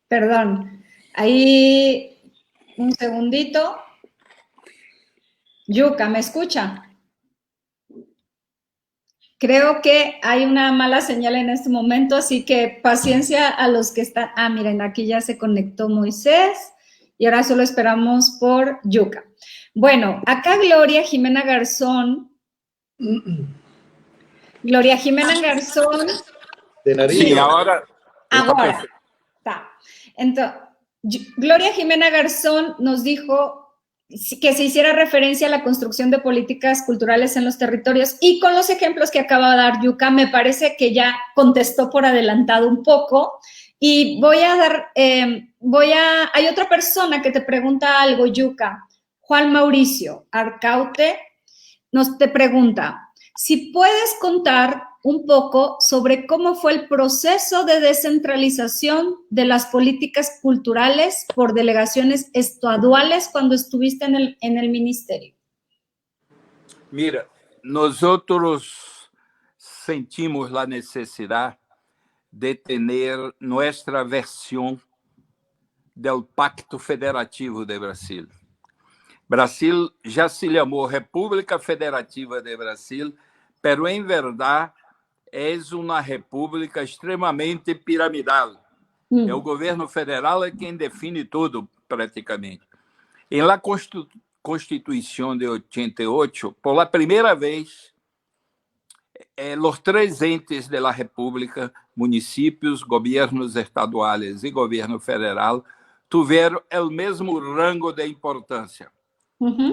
Perdón. Ahí, un segundito. Yuka, ¿me escucha? Creo que hay una mala señal en este momento, así que paciencia a los que están... Ah, miren, aquí ya se conectó Moisés y ahora solo esperamos por Yuka. Bueno, acá Gloria Jimena Garzón. Gloria Jimena Garzón. De nariz. Sí, ahora. Ahora. Está. Entonces, Gloria Jimena Garzón nos dijo que se hiciera referencia a la construcción de políticas culturales en los territorios, y con los ejemplos que acaba de dar Yuka, me parece que ya contestó por adelantado un poco, y hay otra persona que te pregunta algo, Yuka. Juan Mauricio Arcaute te pregunta si puedes contar un poco sobre cómo fue el proceso de descentralización de las políticas culturales por delegaciones estaduales cuando estuviste en el ministerio. Mira, nosotros sentimos la necesidad de tener nuestra versión del Pacto Federativo de Brasil. Brasil já se chamou República Federativa de Brasil, pero em verdade é uma república extremamente piramidal. É o governo federal quem define tudo, praticamente. Em la Constituição de 88, por la primeira vez, os três entes da república, municípios, governos estaduais e governo federal, tiveram o mesmo rango de importância.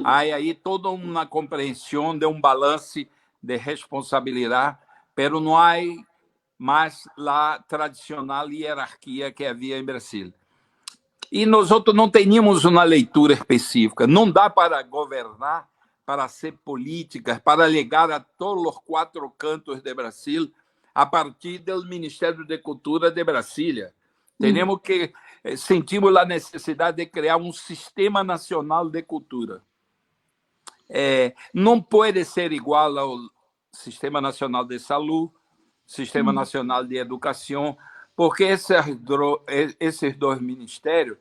Há aí toda uma compreensão de balance de responsabilidade, pero não há mais a tradicional hierarquia que havia em Brasil. E nós outros não tínhamos uma leitura específica. Não dá para governar, para ser políticas, para ligar a todos os quatro cantos de Brasil a partir do Ministério de Cultura de Brasília. Temos que sentimos a necessidade de criar um sistema nacional de cultura. Não pode ser igual ao Sistema Nacional de Saúde, Sistema Nacional de Educação, porque esses dois ministérios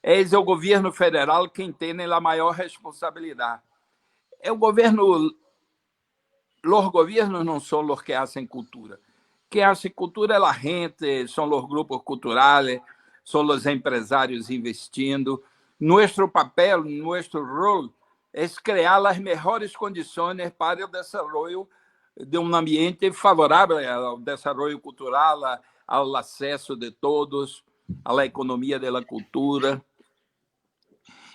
é o governo federal quem tem a maior responsabilidade. Os governos não são os que fazem cultura. Quem faz cultura é a gente, são os grupos culturais, são os empresários investindo. Nosso papel, nosso rol é criar as melhores condições para o desenvolvimento de um ambiente favorável ao desenvolvimento cultural, ao acesso de todos, à economia da cultura.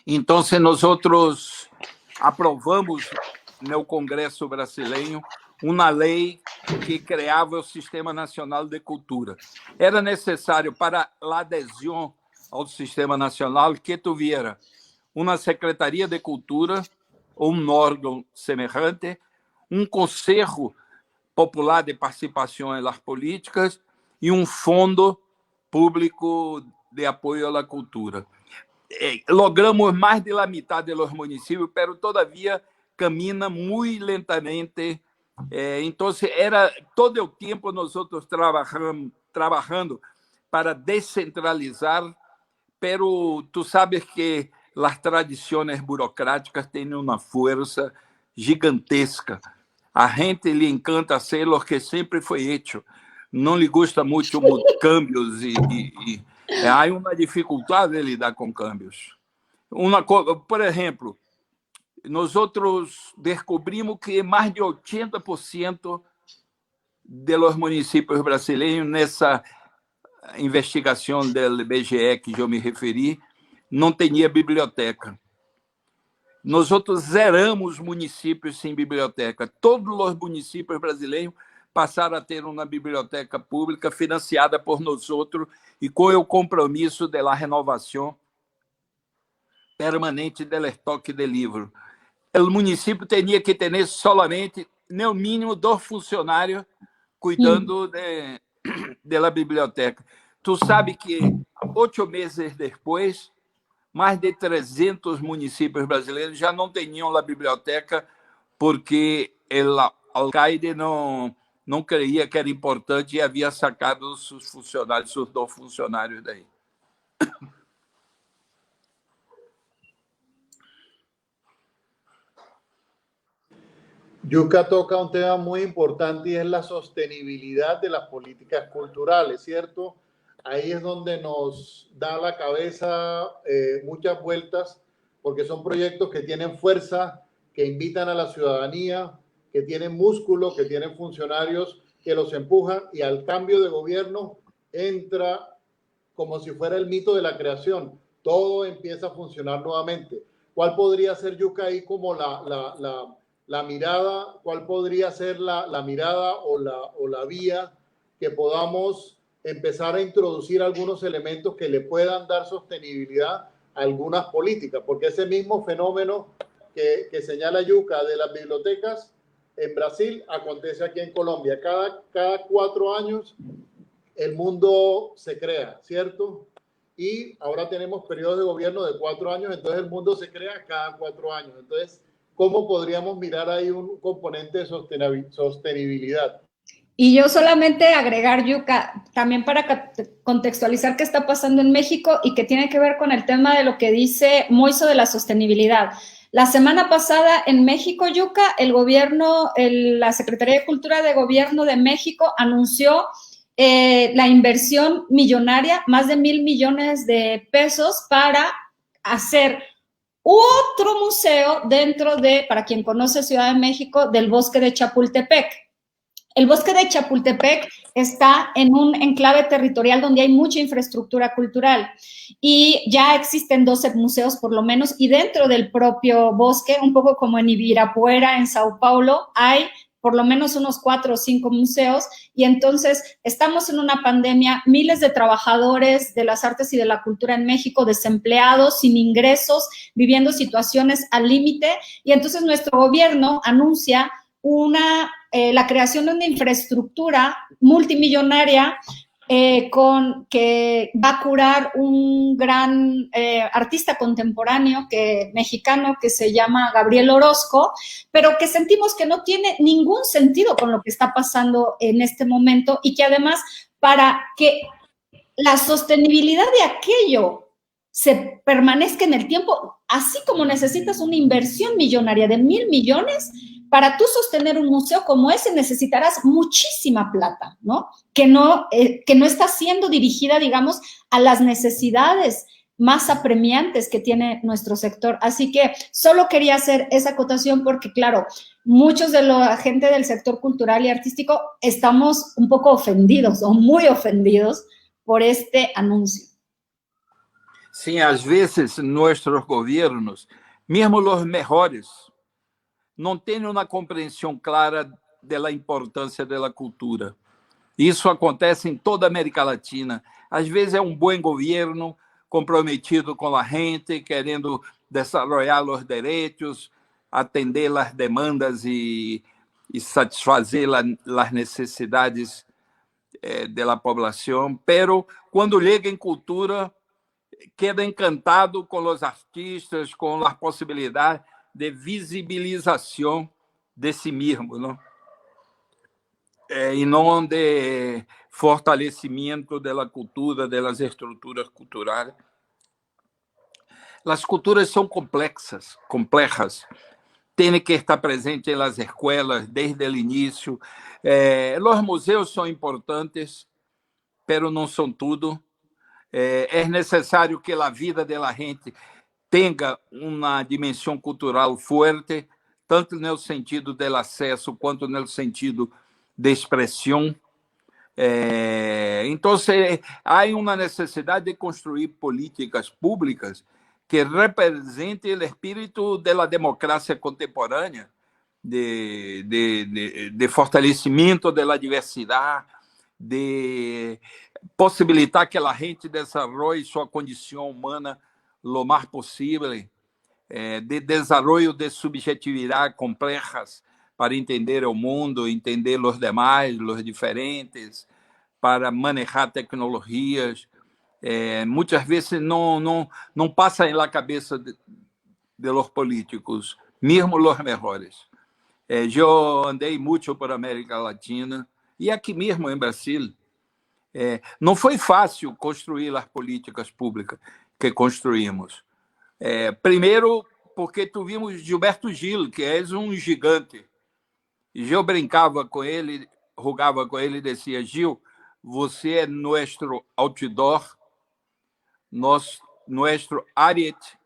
Então, nós aprovamos no Congresso brasileiro uma lei que criava o Sistema Nacional de Cultura. Era necessário, para a adesão ao Sistema Nacional, que tivesse uma Secretaria de Cultura, ou um órgão semelhante, um Conselho Popular de Participação nas Políticas e um Fundo Público de apoio à cultura. Logramos mais de la mitad de los municipios, pero todavía camina muy lentamente. Entonces, era todo el tiempo nosotros trabajando para descentralizar, pero tú sabes que las tradiciones burocráticas tienen una fuerza gigantesca. A gente le encanta hacer lo que siempre fue hecho. No le gusta mucho cambios y hay una dificultad de lidar con cambios. Por ejemplo, nosotros descubrimos que más de 80% de los municipios brasileños, nessa investigação do IBGE que eu me referi, não tinha biblioteca. Nós zeramos municípios sem biblioteca. Todos os municípios brasileiros passaram a ter uma biblioteca pública financiada por nós e com o compromisso da renovação permanente do estoque de livros. O município tinha que ter solamente, no mínimo, 2 funcionários cuidando da biblioteca. Tu sabe que 8 meses depois, mais de 300 municípios brasileiros já não tinham a biblioteca porque o alcaide não creia que era importante e havia sacado seus funcionários, seus 2 funcionários daí. Yuka toca un tema muy importante y es la sostenibilidad de las políticas culturales, ¿cierto? Ahí es donde nos da la cabeza muchas vueltas, porque son proyectos que tienen fuerza, que invitan a la ciudadanía, que tienen músculo, que tienen funcionarios que los empujan, y al cambio de gobierno entra como si fuera el mito de la creación. Todo empieza a funcionar nuevamente. ¿Cuál podría ser, Yuka, ahí como la mirada? ¿Cuál podría ser la mirada o la vía que podamos empezar a introducir algunos elementos que le puedan dar sostenibilidad a algunas políticas? Porque ese mismo fenómeno que señala Yuka de las bibliotecas en Brasil acontece aquí en Colombia. Cada 4 años el mundo se crea, ¿cierto? Y ahora tenemos periodos de gobierno de 4 años, entonces el mundo se crea cada 4 años. Entonces, ¿cómo podríamos mirar ahí un componente de sostenibilidad? Y yo solamente agregar, Yuka, también para contextualizar qué está pasando en México y que tiene que ver con el tema de lo que dice Moiso de la sostenibilidad. La semana pasada en México, Yuka, el gobierno, la Secretaría de Cultura de Gobierno de México anunció la inversión millonaria, más de 1,000 millones de pesos para hacer otro museo dentro de, para quien conoce Ciudad de México, del Bosque de Chapultepec. El Bosque de Chapultepec está en un enclave territorial donde hay mucha infraestructura cultural y ya existen 12 museos por lo menos, y dentro del propio bosque, un poco como en Ibirapuera, en Sao Paulo, hay por lo menos unos 4 o 5 museos, y entonces estamos en una pandemia, miles de trabajadores de las artes y de la cultura en México desempleados, sin ingresos, viviendo situaciones al límite, y entonces nuestro gobierno anuncia la creación de una infraestructura multimillonaria que va a curar un gran artista contemporáneo mexicano que se llama Gabriel Orozco, pero que sentimos que no tiene ningún sentido con lo que está pasando en este momento, y que además, para que la sostenibilidad de aquello se permanezca en el tiempo, así como necesitas una inversión millonaria de 1,000 millones, para tú sostener un museo como ese necesitarás muchísima plata, ¿no? Que no está siendo dirigida, digamos, a las necesidades más apremiantes que tiene nuestro sector. Así que solo quería hacer esa acotación porque, claro, muchos de la gente del sector cultural y artístico estamos un poco ofendidos o muy ofendidos por este anuncio. Sí, a veces nuestros gobiernos, mesmo los mejores, não tem uma compreensão clara da importância da cultura. Isso acontece em toda a América Latina. Às vezes é um bom governo comprometido com a gente, querendo desenvolver os direitos, atender as demandas e satisfazer as necessidades da população. Pero quando chega em cultura, queda encantado con los artistas, con las posibilidades de visibilización de sí mismo, ¿no? E não de fortalecimento da cultura, das estruturas culturais. As culturas são complexas, tem que estar presente nas escolas desde o início. Os museus são importantes, mas não são tudo. É necessário que a vida da gente tenha uma dimensão cultural forte, tanto no sentido do acesso quanto no sentido de expressão. Então, há uma necessidade de construir políticas públicas que representem o espírito da democracia contemporânea, de fortalecimento da diversidade, de possibilitar que a gente desenvolva sua condição humana lo mais possível, de desenvolvimento de subjetividades complexas para entender o mundo, entender os demais, os diferentes, para manejar tecnologias. Muitas vezes não passa na cabeça de los políticos, mesmo os melhores. Eu andei muito por América Latina e aqui mesmo em Brasil. Não foi fácil construir as políticas públicas que construímos. Primeiro, porque tuvimos Gilberto Gil, que é um gigante. E eu brincava com ele, rugava com ele e dizia: Gil, você é nosso outdoor, nosso ariete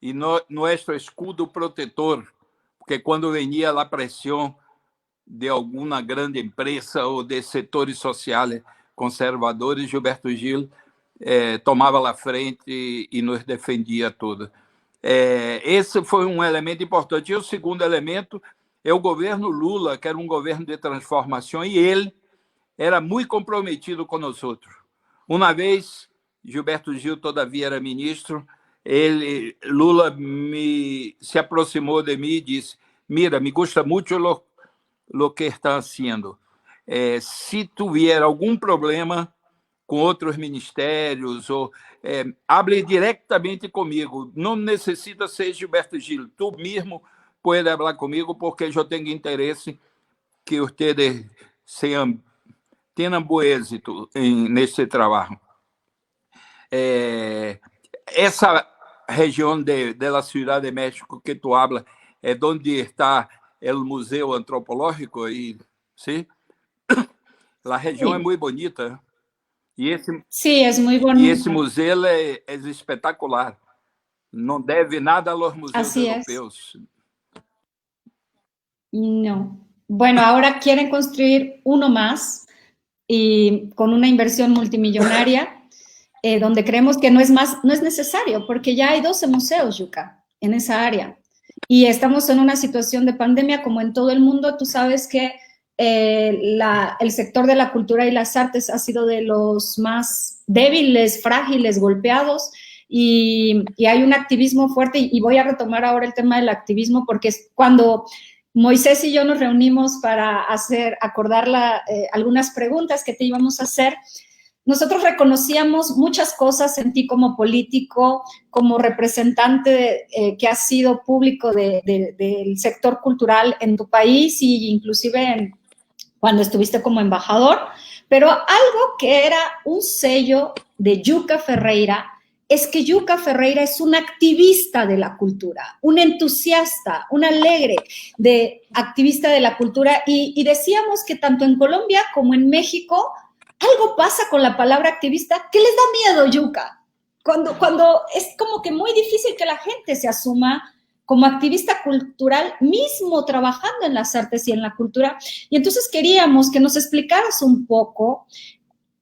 e nosso escudo protetor, porque quando venia a pressão de alguma grande empresa ou de setores sociais conservadores, Gilberto Gil tomava a frente e nos defendia todos. Esse foi um elemento importante. E o segundo elemento é o governo Lula, que era um governo de transformação, e ele era muito comprometido com nós outros. Uma vez, Gilberto Gil todavia era ministro, Lula se aproximou de mim e disse: mira, me gusta muito lo que está haciendo. Se tuvier algum problema com outros ministérios, hable diretamente comigo. Não necessita ser Gilberto Gil. Tu mesmo pode falar comigo, porque eu tenho interesse que vocês tenham bom êxito nesse trabalho. Essa região da Cidade de México que tu hablas é onde está o Museu Antropológico, ¿sí? A região é muito bonita. Sí, es muy bonito. E esse museu é espetacular. Não deve nada aos museus europeus. No. Bueno, ahora quieren construir uno más y con una inversión multimillonaria, donde creemos que no es necesario, porque ya hay 12 museos, Yuka, en esa área. Y estamos en una situación de pandemia como en todo el mundo. Tú sabes que el sector de la cultura y las artes ha sido de los más débiles, frágiles, golpeados, y hay un activismo fuerte, y voy a retomar ahora el tema del activismo, porque cuando Moisés y yo nos reunimos para acordar algunas preguntas que te íbamos a hacer, nosotros reconocíamos muchas cosas en ti como político, como representante que has sido público del sector cultural en tu país, y inclusive cuando estuviste como embajador, pero algo que era un sello de Yuka Ferreira es que Yuka Ferreira es un activista de la cultura, un entusiasta, un alegre activista de la cultura, y decíamos que tanto en Colombia como en México algo pasa con la palabra activista que les da miedo, Yuka, cuando es como que muy difícil que la gente se asuma como activista cultural, mismo trabajando en las artes y en la cultura. Y entonces queríamos que nos explicaras un poco,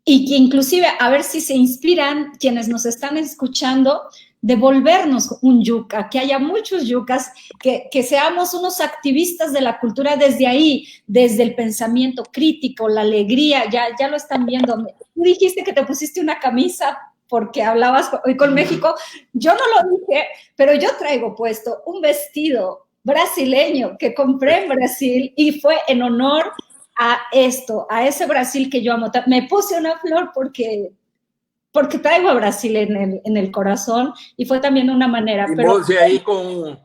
y que inclusive a ver si se inspiran quienes nos están escuchando, de volvernos un yuca, que haya muchos yucas, que seamos unos activistas de la cultura desde ahí, desde el pensamiento crítico, la alegría. Ya lo están viendo. Tú dijiste que te pusiste una camisa porque hablabas hoy con México. Yo no lo dije, pero yo traigo puesto un vestido brasileño que compré en Brasil, y fue en honor a esto, a ese Brasil que yo amo. Me puse una flor porque porque traigo a Brasil en el corazón y fue también una manera. Y pero Moise ahí con...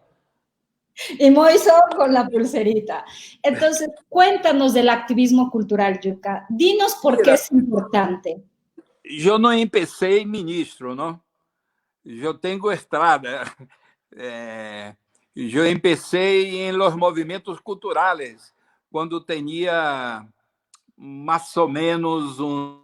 Y Moiso con la pulserita. Entonces, cuéntanos del activismo cultural, Yuka. Dinos por qué Mira, es importante. yo no empecé ministro, ¿no? Yo tengo estrada. Yo empecé en los movimientos culturales, cuando tenía más o menos un...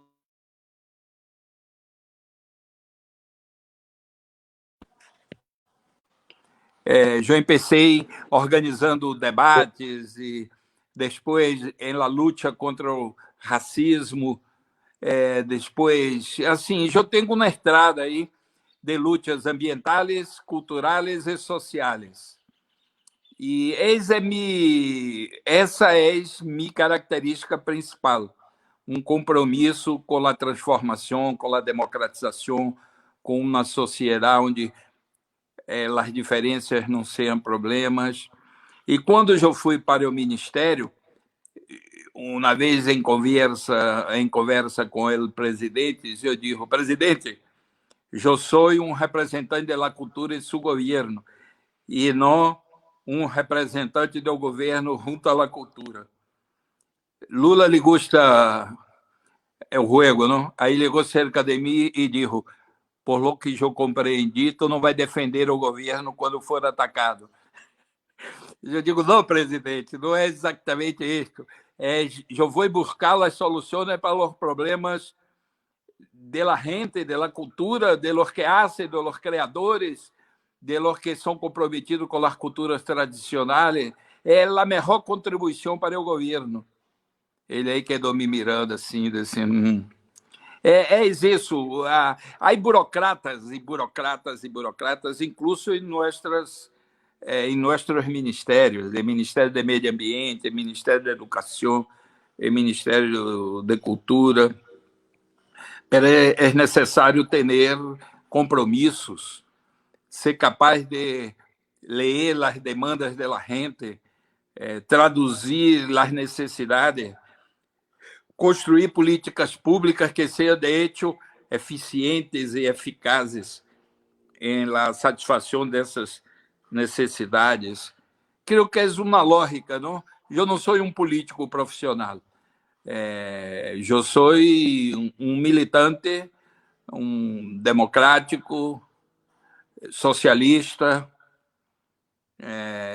Eu empecei organizando debates e depois em la luta contra o racismo. Depois, assim, eu tenho uma estrada aí de lutas ambientais, culturais e sociais. E essa é minha característica principal, um compromisso com a transformação, com a democratização, com uma sociedade onde as diferenças não sejam problemas. E quando eu fui para o ministério, uma vez em conversa com o presidente, eu disse: presidente, eu sou um representante da cultura em seu governo e não um representante do governo junto à cultura. Lula lhe gusta o juego, não? Aí ligou cerca de mim e disse: por lo que eu compreendi, tu não vai defender o governo quando for atacado. Eu digo: não, presidente, não é exatamente isso. Eu vou buscar as soluções para os problemas de la gente, de la cultura, de los que hacen, de los creadores, de los que são comprometidos com as culturas tradicionais. É a melhor contribuição para o governo. Ele aí quedou me mirando assim, dizendo... É isso. Há burocratas e burocratas e burocratas, incluso em nossos ministérios, o Ministério do Meio Ambiente, o Ministério da Educação, o Ministério da Cultura. É necessário ter compromissos, ser capaz de ler as demandas da gente, traduzir as necessidades, construir políticas públicas que sejam, de hecho, eficientes e eficazes em la satisfação dessas necessidades. Creio que é uma lógica, não? Eu não sou um político profissional. Eu sou um militante, um democrático, socialista,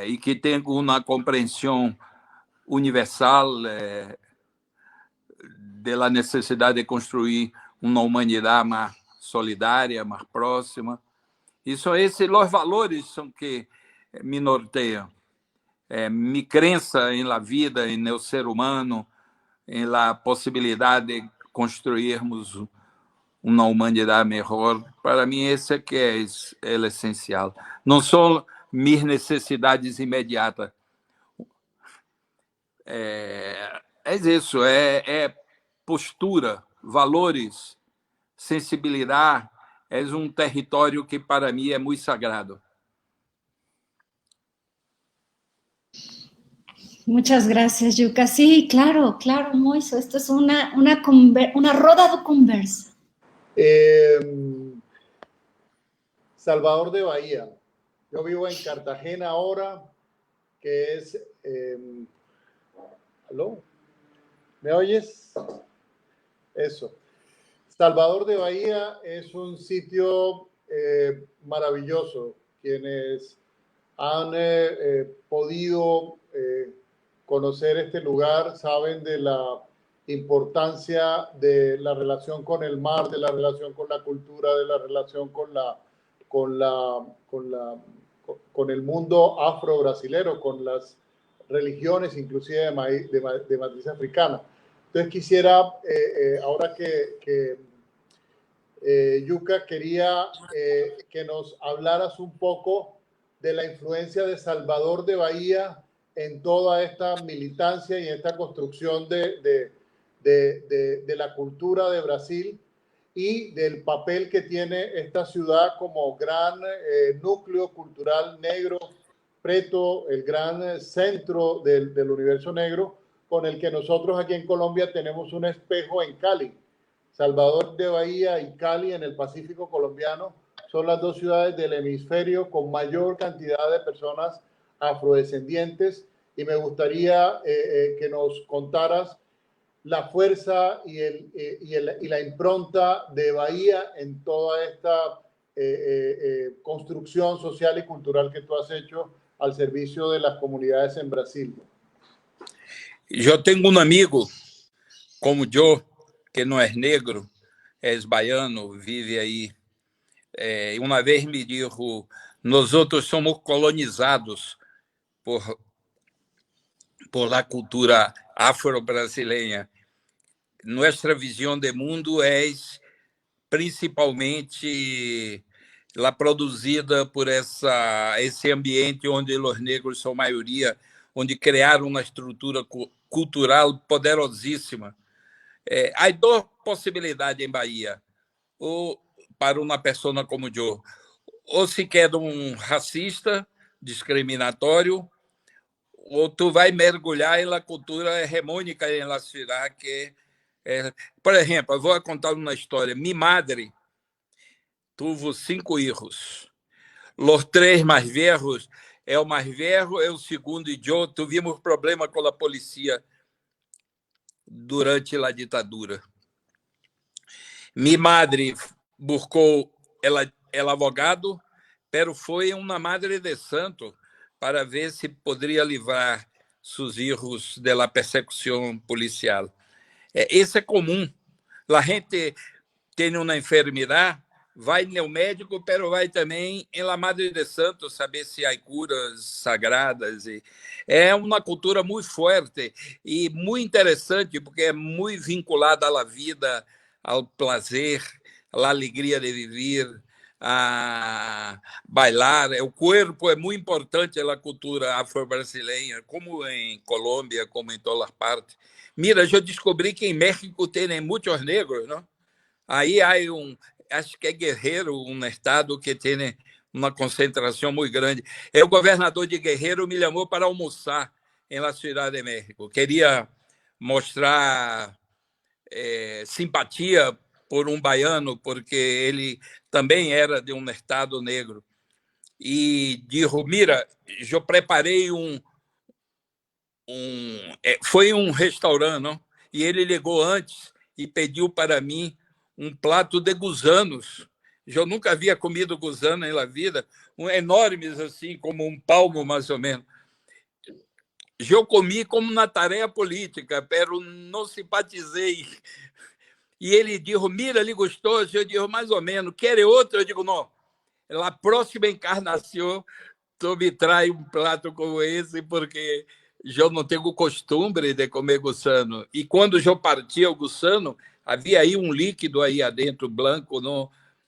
e que tem uma compreensão universal da necessidade de construir uma humanidade mais solidária, mais próxima. E são esses os valores que me norteiam. Minha crença em la vida, em el ser humano, em la possibilidade de construirmos uma humanidade melhor. Para mim, esse é que é o essencial. Não são minhas necessidades imediatas. É isso, é postura, valores, sensibilidade. É um território que, para mim, é muito sagrado. Muchas gracias, Yuka. Sí, claro, claro, Moiso. Esto es una roda de conversa. Salvador de Bahía. Yo vivo en Cartagena ahora, que es... ¿Aló? ¿Me oyes? Eso. Salvador de Bahía es un sitio maravilloso. Quienes han podido conocer este lugar saben de la importancia de la relación con el mar, de la relación con la cultura, de la relación con el mundo afro-brasilero, con las religiones, inclusive de matriz africana. Entonces quisiera, ahora que Yuka, quería que nos hablaras un poco de la influencia de Salvador de Bahía en toda esta militancia y esta construcción de la cultura de Brasil y del papel que tiene esta ciudad como gran núcleo cultural negro, preto, el gran centro del universo negro, con el que nosotros aquí en Colombia tenemos un espejo en Cali. Salvador de Bahía y Cali en el Pacífico colombiano son las dos ciudades del hemisferio con mayor cantidad de personas afrodescendientes, y me gustaría que nos contaras la fuerza y la impronta de Bahía en toda esta construcción social y cultural que tú has hecho al servicio de las comunidades en Brasil. Eu tenho um amigo como eu, que não é negro, é baiano, vive aí. Uma vez me dijo, nós outros somos colonizados por la cultura afro-brasileira. Nossa visão de mundo é principalmente la produzida por esse ambiente onde os negros são maioria, onde criaram uma estrutura cultural poderosíssima. Há duas possibilidades em Bahia, ou para uma pessoa como eu, ou se quer um racista, discriminatório, ou tu vai mergulhar na cultura hegemônica em la ciudad, que por exemplo, eu vou contar uma história. Minha madre tuvo 5 filhos. Os 3 mais velhos, o mais velho, o segundo e eu tivemos problema com a polícia durante a ditadura. Minha madre buscou el advogado, pero foi uma madre de santo para ver se poderia livrar seus filhos da persecução policial. Isso é comum. A gente tem uma enfermidade, vai no médico, pero vai também em la Madre de Santo saber se há curas sagradas. É uma cultura muito forte e muito interessante, porque é muito vinculada à vida, ao prazer, à alegria de viver, a bailar. O corpo é muito importante na cultura afro-brasileira, como em Colômbia, como em todas as partes. Mira, eu descobri que em México tem muitos negros, não? Aí há acho que é Guerrero, um estado que tem uma concentração muito grande. O governador de Guerrero me chamou para almoçar em la Ciudad de México. Queria mostrar simpatia por um baiano, porque ele também era de um estado negro. E disse, mira, eu preparei foi um restaurante, não? E ele ligou antes e pediu para mim um prato de gusanos. Eu nunca havia comido gusano na vida, enormes assim, como um palmo mais ou menos. Eu comi como na tarefa política, pero não simpatizei. E ele disse, mira, ele gostou. Eu disse, mais ou menos, quer outro? Eu digo, não, na próxima encarnação, tu me traz um prato como esse, porque eu não tenho costume de comer gusano. E quando eu partia o gusano, havia aí um líquido aí adentro, branco,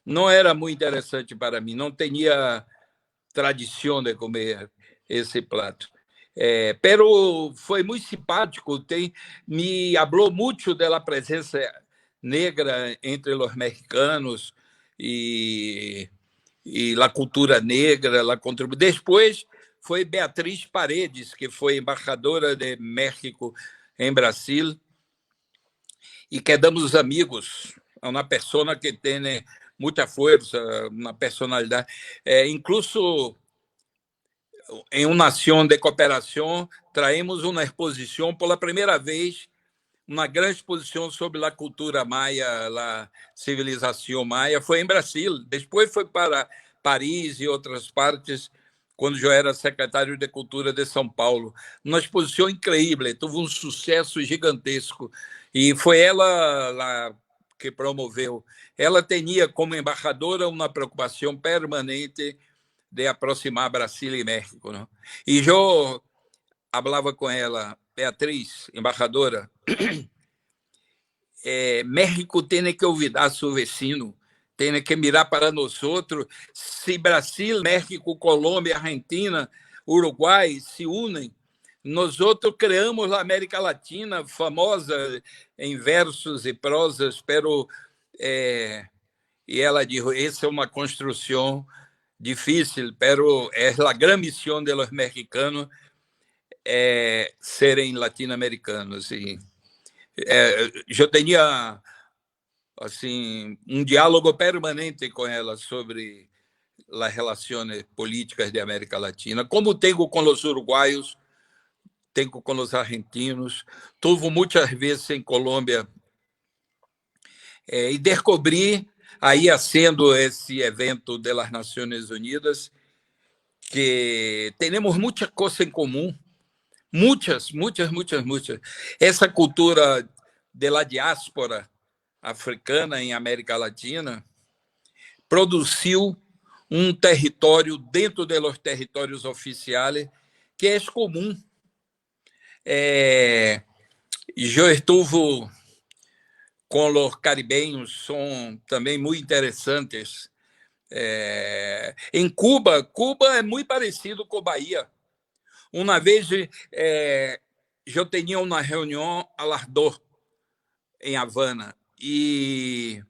não era muito interessante para mim, não tinha tradição de comer esse prato. Pero foi muito simpático, me falou muito da presença negra entre os mexicanos e a cultura negra. Depois foi Beatriz Paredes, que foi embaixadora de México em Brasil, e quedamos amigos. É uma pessoa que tem muita força, uma personalidade. Incluso em uma ação de cooperação, traímos uma exposição pela primeira vez, uma grande exposição sobre a cultura maia, a civilização maia. Foi em Brasil. Depois foi para Paris e outras partes, quando eu era secretário de Cultura de São Paulo. Uma exposição incrível, teve um sucesso gigantesco. E foi ela que promoveu. Ela tinha como embaixadora uma preocupação permanente de aproximar Brasil e México, não? E eu falava com ela, Beatriz, embaixadora, México tem que olvidar seu vecino, tem que mirar para nós outros. Se Brasil, México, Colômbia, Argentina, Uruguai se unem, nós outros criamos a América Latina, famosa em versos e prosas, pero e ela disse, essa é uma construção difícil, pero é a grande missão de los mexicanos serem latino-americanos. E eu tinha assim, diálogo permanente com ela sobre as relações políticas de América Latina, como tenho com os uruguaios, tenho com os argentinos, estive muitas vezes em Colômbia e descobri, aí haciendo esse evento das Nações Unidas, que temos muitas coisas em comum, muitas. Essa cultura da diáspora africana em América Latina produziu território dentro dos territórios oficiais que é comum. Eu estuve com os caribenhos, são também muito interessantes. Em Cuba é muito parecido com Bahia. Uma vez eu tinha uma reunião a las 2 em Havana e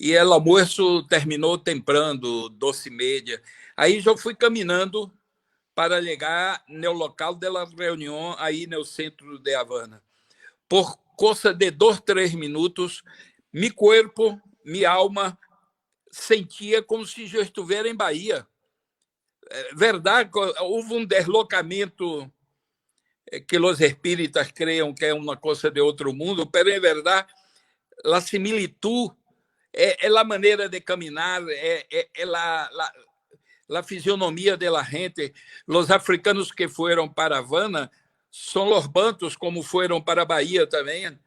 o almoço terminou temprano, 12h30. Aí eu fui caminhando para chegar no local da reunião aí no centro de Havana. Por coisa de 2, 3 minutos, meu corpo, minha alma sentia como se eu estivesse em Bahia. Verdade, houve deslocamento que os espíritas creem que é uma coisa de outro mundo, mas é verdade, a similitud é a maneira de caminhar, é a fisionomia da gente. Os africanos que foram para Havana são os bantus, como foram para Bahia também,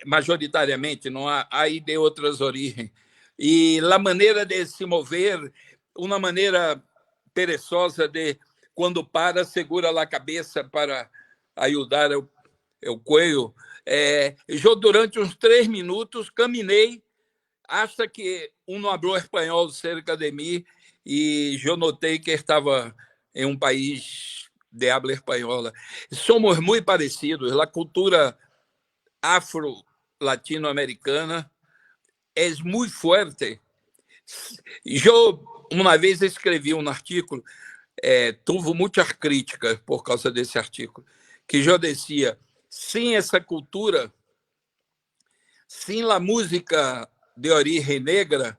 majoritariamente, não há aí de outras origens. E a maneira de se mover, uma maneira perezosa de, quando para, segura a cabeça para ajudar o cuello. Eu, durante uns 3 minutos, caminhei hasta que falou espanhol cerca de mim e eu notei que estava em país de habla espanhola. Somos muito parecidos. A cultura afro-latino-americana é muito forte. Eu, uma vez, escrevi artículo, tive muitas críticas por causa desse artículo, que eu dizia, sem essa cultura, sem a música de origem negra,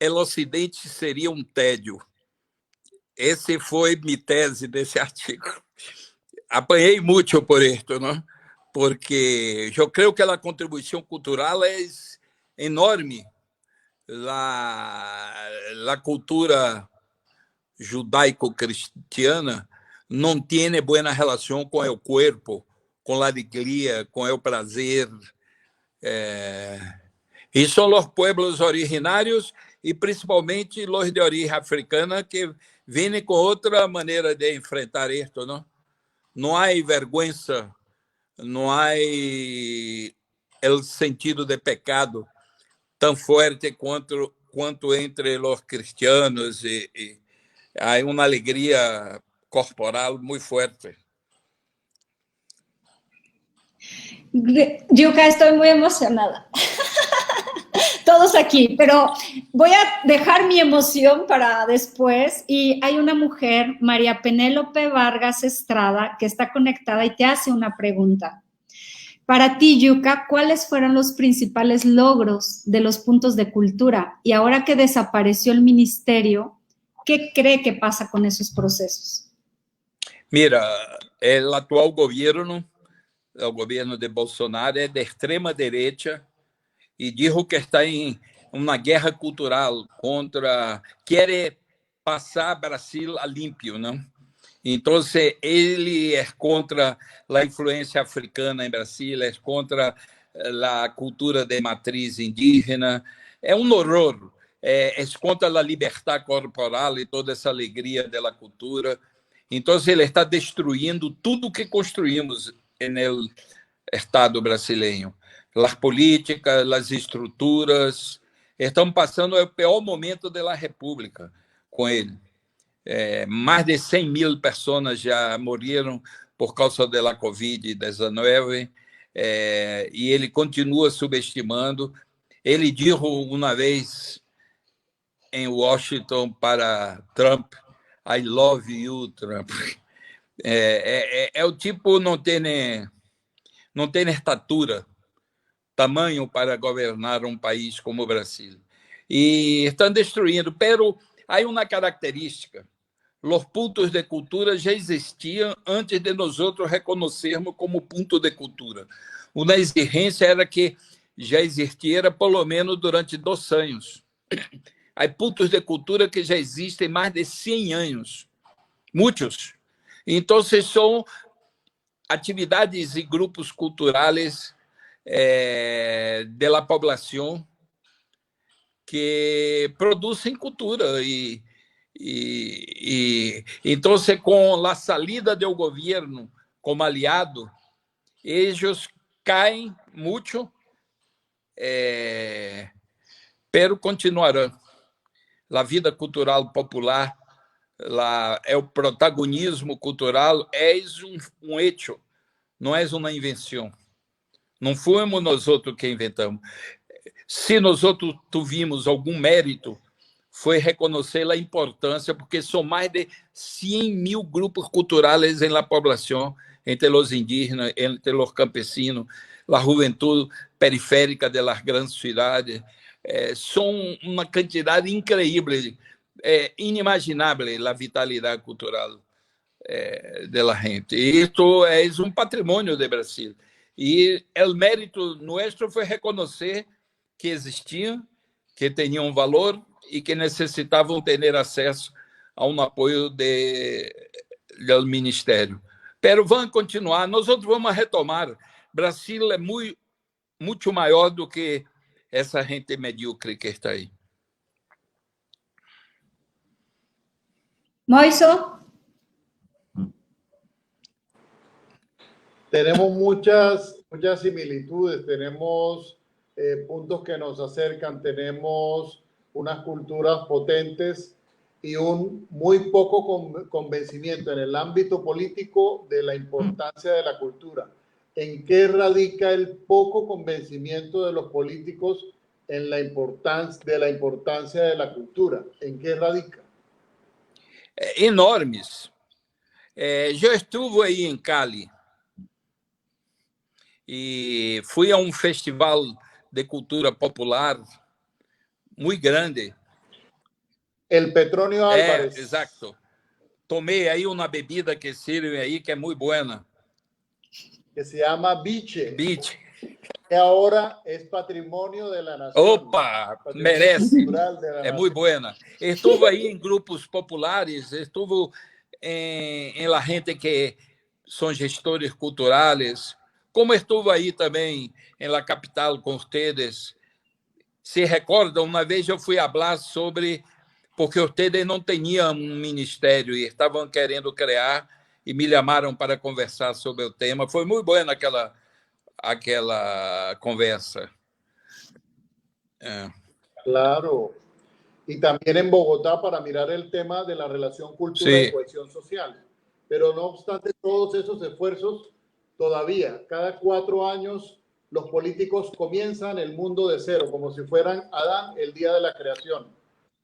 o Ocidente seria tédio. Essa foi minha tese desse artigo. Apanhei muito por isso, não? Porque eu creio que a contribuição cultural é enorme. A cultura judaico-cristiana não tem boa relação com o corpo, com a alegria, com o prazer. E são os pueblos originários e principalmente os de origem africana que vêm com outra maneira de enfrentar isto, não? Não há vergonha, não há o sentido de pecado tão forte quanto entre os cristianos e há uma alegria corporal muito forte. Yuka, estoy muy emocionada. Todos aquí, pero voy a dejar mi emoción para después. Y hay una mujer, María Penélope Vargas Estrada, que está conectada y te hace una pregunta. Para ti, Yuka, ¿cuáles fueron los principales logros de los puntos de cultura? Y ahora que desapareció el ministerio, ¿qué cree que pasa con esos procesos? Mira, el actual gobierno, el gobierno de Bolsonaro, é de extrema direita e dijo que está em uma guerra cultural contra, quer passar Brasil a limpo, não? Então, ele é contra a influência africana em Brasil, é contra a cultura de matriz indígena. É horror. É contra a liberdade corporal e toda essa alegria da cultura. Então, ele está destruindo tudo que construímos no Estado brasileiro. As políticas, as estruturas. Estamos passando o pior momento da República com ele. Mais de 100.000 pessoas já morreram por causa da Covid-19 e ele continua subestimando. Ele disse uma vez em Washington para Trump, I love you, Trump. O tipo não tem estatura, tamanho para governar um país como o Brasil. E estão destruindo. Pero há uma característica: os pontos de cultura já existiam antes de nós outros reconhecermos como ponto de cultura. Uma exigência era que já existia pelo menos durante 2 anos. Há pontos de cultura que já existem mais de 100 anos, muitos. Então, são atividades e grupos culturais da população que produzem cultura então, com a saída do governo como aliado, eles caem muito, pero continuarão. A vida cultural popular, o protagonismo cultural é um hecho, não é uma invenção. Não fomos nós outros que inventamos. Se nós outros tivemos algum mérito, foi reconhecer a importância, porque são mais de 100.000 grupos culturais na população, entre os indígenas, entre os campesinos, a juventude periférica das grandes cidades. São uma quantidade incrível, inimaginável a vitalidade cultural da gente. Isto é um patrimônio do Brasil. E o mérito nosso foi reconhecer que existiam, que tinham valor e que necessitavam ter acesso a um apoio do Ministério. Pero vamos continuar, nós outros vamos retomar. Brasil é muito maior do que essa gente medíocre que está aí. Moiso. Tenemos muchas similitudes, tenemos puntos que nos acercan, tenemos unas culturas potentes y un muy poco convencimiento en el ámbito político de la importancia de la cultura. ¿En qué radica el poco convencimiento de los políticos en la importancia de la cultura? ¿En qué radica? Enormes. Eu estuve aí em Cali e fui a um festival de cultura popular muito grande. El Petronio Álvarez. Exato. Tomei aí uma bebida que sirve aí, que é muito boa. Que se llama Biche. Biche. Que ahora es patrimonio de la nación. Opa, merece. É muito boa. Estuve aí em grupos populares, estuve em la gente que são gestores culturais, como estuve aí também em la capital com vocês. Se recordam, uma vez eu fui falar sobre, porque vocês não tinham um ministério e estavam querendo criar, e me chamaram para conversar sobre o tema. Foi muito boa aquela conversa. Claro. Y también en Bogotá para mirar el tema de la relación cultura y cohesión social. Pero no obstante todos esos esfuerzos, todavía, cada 4 años, los políticos comienzan el mundo de cero, como si fueran Adán el día de la creación,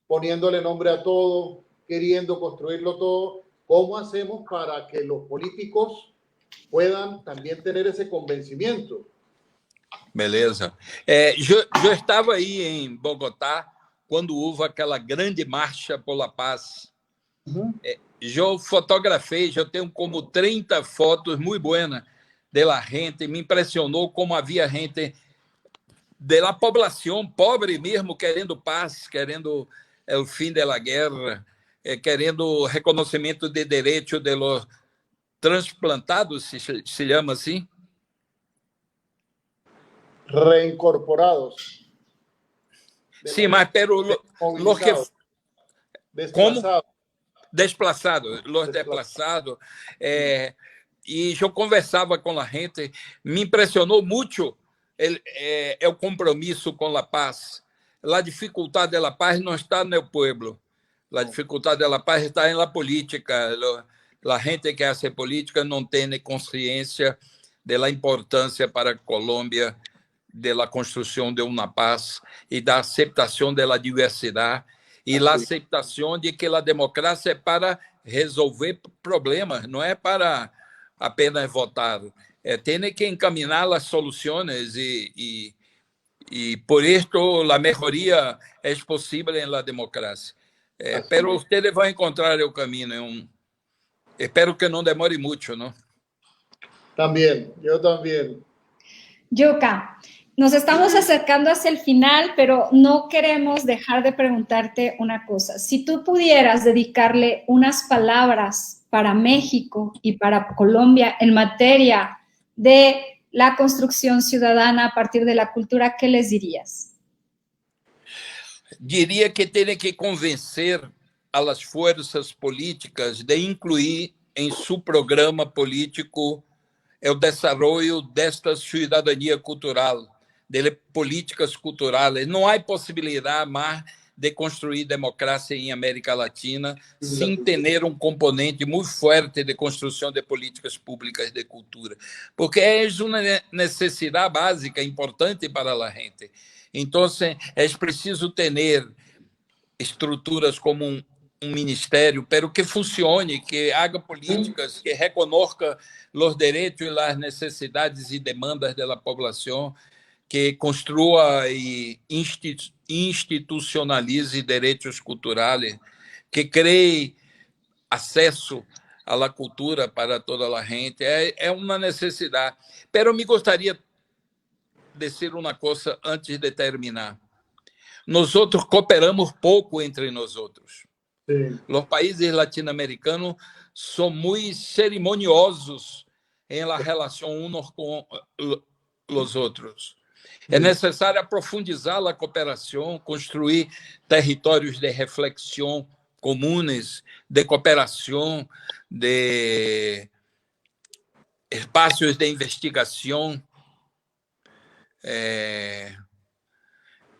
poniéndole nombre a todo, queriendo construirlo todo. ¿Cómo hacemos para que los políticos puedan también tener ese convencimiento? Beleza. Eu estava aí em Bogotá quando houve aquela grande marcha pela paz. Eu fotografei, eu tenho como 30 fotos muito boas da gente. Me impressionou como havia gente da população pobre mesmo querendo paz, querendo o fim da guerra, querendo reconhecimento de direitos de los transplantados, se chama assim? Reincorporados. Sim, mas pero los que... Desplazados. Como? Desplaçados, los desplaçados. E eu conversava com a gente, me impressionou muito o compromisso com a paz. A dificuldade da paz não está no povo. A dificuldade da paz está na política. A gente que hace política não tem consciência da importância para a Colômbia da construção de uma paz e da aceitação da diversidade e a aceitação de que a democracia é para resolver problemas, não é para apenas votar. Tem que encaminhar as soluções e Y por esto la mejoría es posible en la democracia. Pero ustedes van a encontrar el camino. Espero que no demore mucho, ¿no? También, yo también. Yuka, nos estamos acercando hacia el final, pero no queremos dejar de preguntarte una cosa. Si tú pudieras dedicarle unas palabras para México y para Colombia en materia de la construcción ciudadana a partir de la cultura, ¿qué les dirías? Diria que tiene que convencer a las fuerzas políticas de incluir em seu programa político o desarrollo desta cidadania cultural, de políticas culturais. Não há possibilidade mais de construir democracia em América Latina sem ter componente muito forte de construção de políticas públicas de cultura, porque é uma necessidade básica, importante para a gente. Então, é preciso ter estruturas como um ministério, pero que funcione, que haga políticas, que reconozca os direitos e as necessidades e demandas da população, que construa e institucionalize direitos culturais, que cree acesso à cultura para toda a gente. É uma necessidade. Pero me gostaria de dizer uma coisa antes de terminar. Nós outros cooperamos pouco entre nós outros. Sí. Os países latino-americanos são muito cerimoniosos em la relação uns com os outros. É necessário aprofundizar a cooperação, construir territórios de reflexão comuns, de cooperação, de espaços de investigação.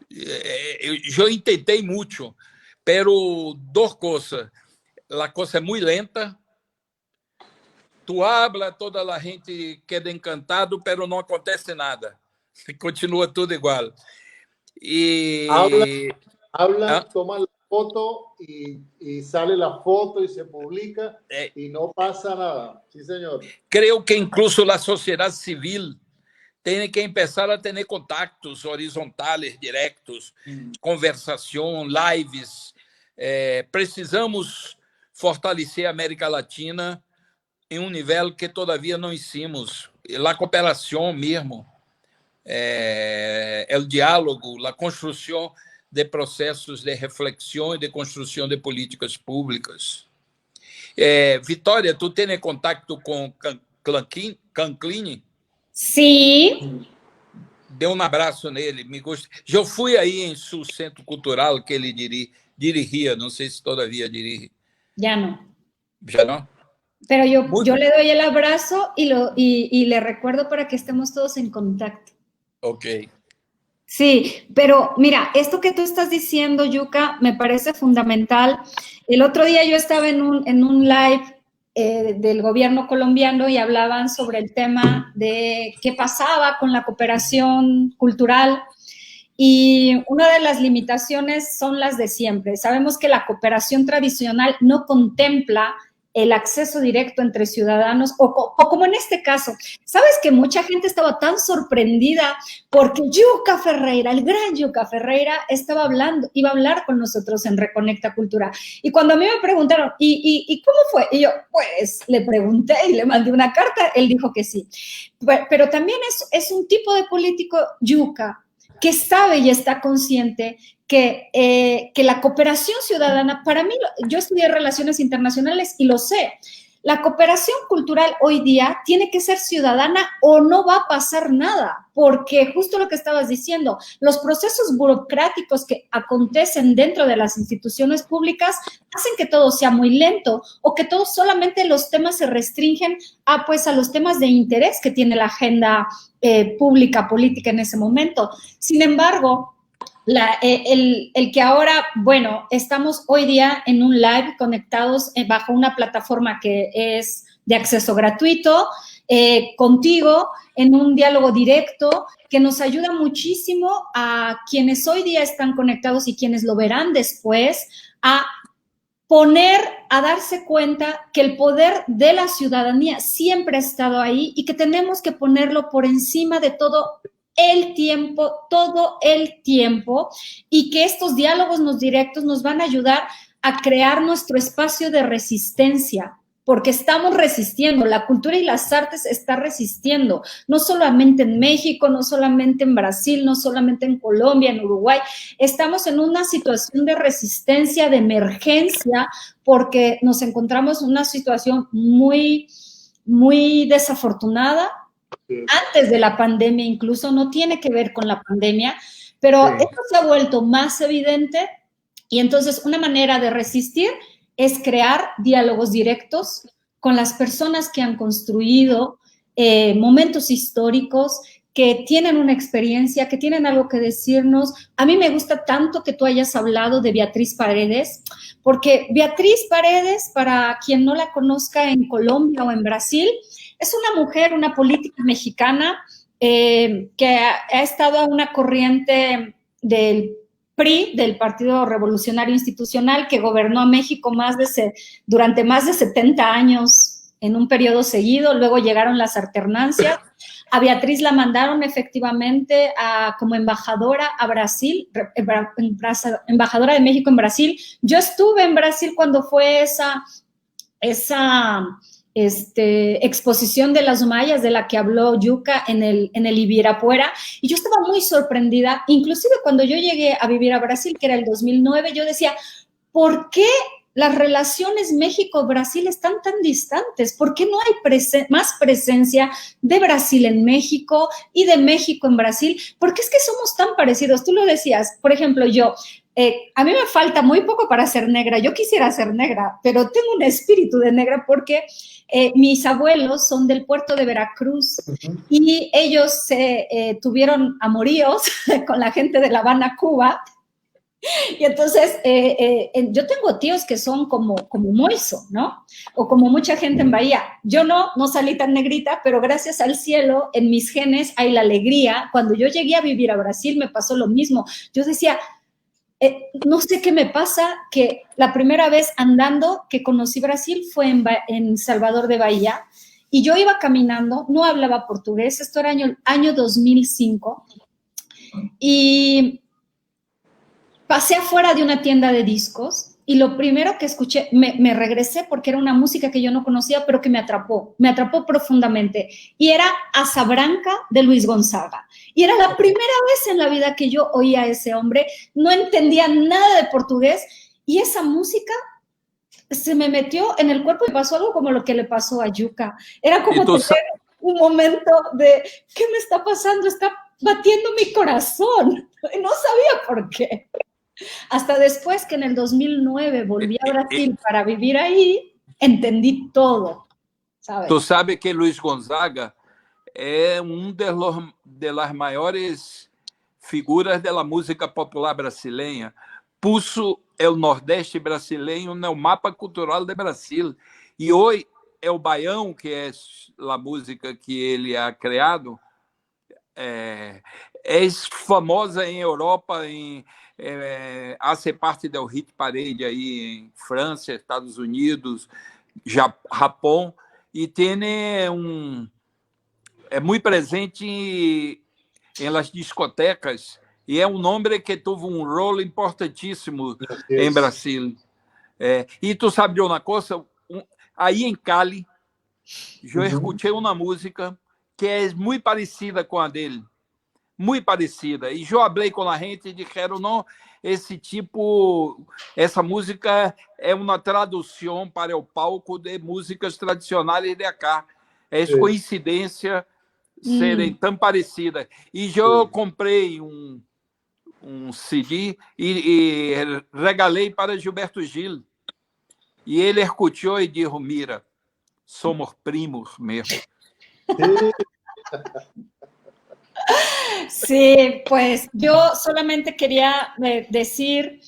Eu tentei muito, pero duas coisas. A coisa é muito lenta. Tu habla, toda a gente queda encantado, pero não acontece nada. Continua tudo igual. Habla, toma la foto y sale la foto y se publica y no pasa nada. Sí, señor. Creo que incluso a sociedade civil tem que começar a ter contactos horizontais, diretos, conversação, lives. Precisamos fortalecer a América Latina em um nível que todavia não hicimos. A cooperação mesmo, o diálogo, a construção de processos de reflexão e de construção de políticas públicas. Vitória, tu tem contato com Canclini? Sim. Dê um abraço nele. Me gosta. Eu fui aí em seu centro cultural que ele dirigia, não sei se todavia dirige. Ya no. ¿Ya no? Pero yo le doy el abrazo y le recuerdo para que estemos todos en contacto. Ok. Sí, pero mira, esto que tú estás diciendo, Yuka, me parece fundamental. El otro día yo estaba en un live del gobierno colombiano y hablaban sobre el tema de qué pasaba con la cooperación cultural. Y una de las limitaciones son las de siempre. Sabemos que la cooperación tradicional no contempla el acceso directo entre ciudadanos, o como en este caso. ¿Sabes que mucha gente estaba tan sorprendida porque Yuka Ferreira, el gran Yuka Ferreira, iba a hablar con nosotros en Reconecta Cultura? Y cuando a mí me preguntaron, ¿y cómo fue? Y yo, pues, le pregunté y le mandé una carta, él dijo que sí. Pero también es un tipo de político, Yuka, que sabe y está consciente que la cooperación ciudadana, para mí, yo estudié Relaciones Internacionales y lo sé, la cooperación cultural hoy día tiene que ser ciudadana o no va a pasar nada, porque justo lo que estabas diciendo, los procesos burocráticos que acontecen dentro de las instituciones públicas hacen que todo sea muy lento o que todos solamente los temas se restringen a los temas de interés que tiene la agenda pública, política en ese momento. Sin embargo, el que ahora, bueno, estamos hoy día en un live conectados bajo una plataforma que es de acceso gratuito, contigo, en un diálogo directo que nos ayuda muchísimo a quienes hoy día están conectados y quienes lo verán después, a darse cuenta que el poder de la ciudadanía siempre ha estado ahí y que tenemos que ponerlo por encima de todo el tiempo, todo el tiempo, y que estos diálogos no directos nos van a ayudar a crear nuestro espacio de resistencia, porque estamos resistiendo, la cultura y las artes están resistiendo, no solamente en México, no solamente en Brasil, no solamente en Colombia, en Uruguay, estamos en una situación de resistencia, de emergencia, porque nos encontramos en una situación muy, muy desafortunada, antes de la pandemia incluso, no tiene que ver con la pandemia, pero esto se ha vuelto más evidente, y entonces una manera de resistir es crear diálogos directos con las personas que han construido momentos históricos, que tienen una experiencia, que tienen algo que decirnos. A mí me gusta tanto que tú hayas hablado de Beatriz Paredes, porque Beatriz Paredes, para quien no la conozca en Colombia o en Brasil, es una mujer, una política mexicana que ha estado a una corriente del PRI, del Partido Revolucionario Institucional, que gobernó a México durante más de 70 años en un periodo seguido. Luego llegaron las alternancias. A Beatriz la mandaron efectivamente como embajadora a Brasil, embajadora de México en Brasil. Yo estuve en Brasil cuando fue esa exposición de las mayas de la que habló Yuka en el Ibirapuera, y yo estaba muy sorprendida. Inclusive cuando yo llegué a vivir a Brasil, que era el 2009, yo decía, ¿por qué las relaciones México-Brasil están tan distantes? ¿Por qué no hay más presencia de Brasil en México y de México en Brasil? Porque es que somos tan parecidos. Tú lo decías, por ejemplo, yo, a mí me falta muy poco para ser negra. Yo quisiera ser negra, pero tengo un espíritu de negra porque mis abuelos son del puerto de Veracruz y ellos tuvieron amoríos con la gente de La Habana, Cuba. Y entonces yo tengo tíos que son como Moiso, ¿no? O como mucha gente en Bahía. Yo no salí tan negrita, pero gracias al cielo, en mis genes hay la alegría. Cuando yo llegué a vivir a Brasil me pasó lo mismo. Yo decía, no sé qué me pasa, que la primera vez andando que conocí Brasil fue en Salvador de Bahía, y yo iba caminando, no hablaba portugués, esto era año 2005, y pasé afuera de una tienda de discos, y lo primero que escuché, me regresé porque era una música que yo no conocía, pero que me atrapó profundamente, y era Asa Branca de Luis Gonzaga. Y era la primera vez en la vida que yo oía a ese hombre, no entendía nada de portugués, y esa música se me metió en el cuerpo y pasó algo como lo que le pasó a Yuka. Era como tener un momento de, ¿qué me está pasando? Está batiendo mi corazón. No sabía por qué. Hasta después que en el 2009 volví a Brasil para vivir ahí, entendí todo, ¿sabes? Tu sabe que Luis Gonzaga é de las maiores figuras da música popular brasileira. Puso o Nordeste brasileiro no mapa cultural do Brasil. E hoje é o baião, que é a música que ele ha criado, é famosa em Europa, hace parte do hit parade aí em França, Estados Unidos, Japão, e tem é muito presente em las discotecas, e é um nome que teve um rol importantíssimo em Brasil. E tu sabe de uma coisa? Aí em Cali, eu escutei uma música que é muito parecida com a dele, muito parecida. E eu falei com a gente e disseram, não, essa música é uma tradução para o palco de músicas tradicionais de cá. É coincidência serem tão parecidas. E eu comprei um CD e regalei para Gilberto Gil. E ele escutou e disse, mira, somos primos mesmo. Sí, pues yo solamente quería decir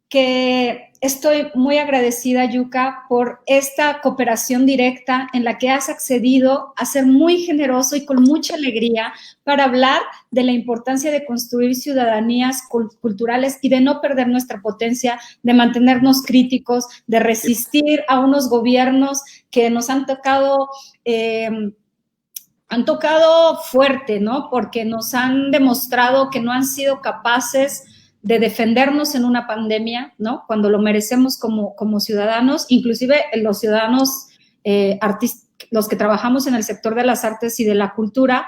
que estoy muy agradecida, Yuka, por esta cooperación directa en la que has accedido a ser muy generoso y con mucha alegría para hablar de la importancia de construir ciudadanías culturales y de no perder nuestra potencia, de mantenernos críticos, de resistir a unos gobiernos que nos han tocado han tocado fuerte, ¿no? Porque nos han demostrado que no han sido capaces de defendernos en una pandemia, ¿no? Cuando lo merecemos como ciudadanos, inclusive los ciudadanos los que trabajamos en el sector de las artes y de la cultura.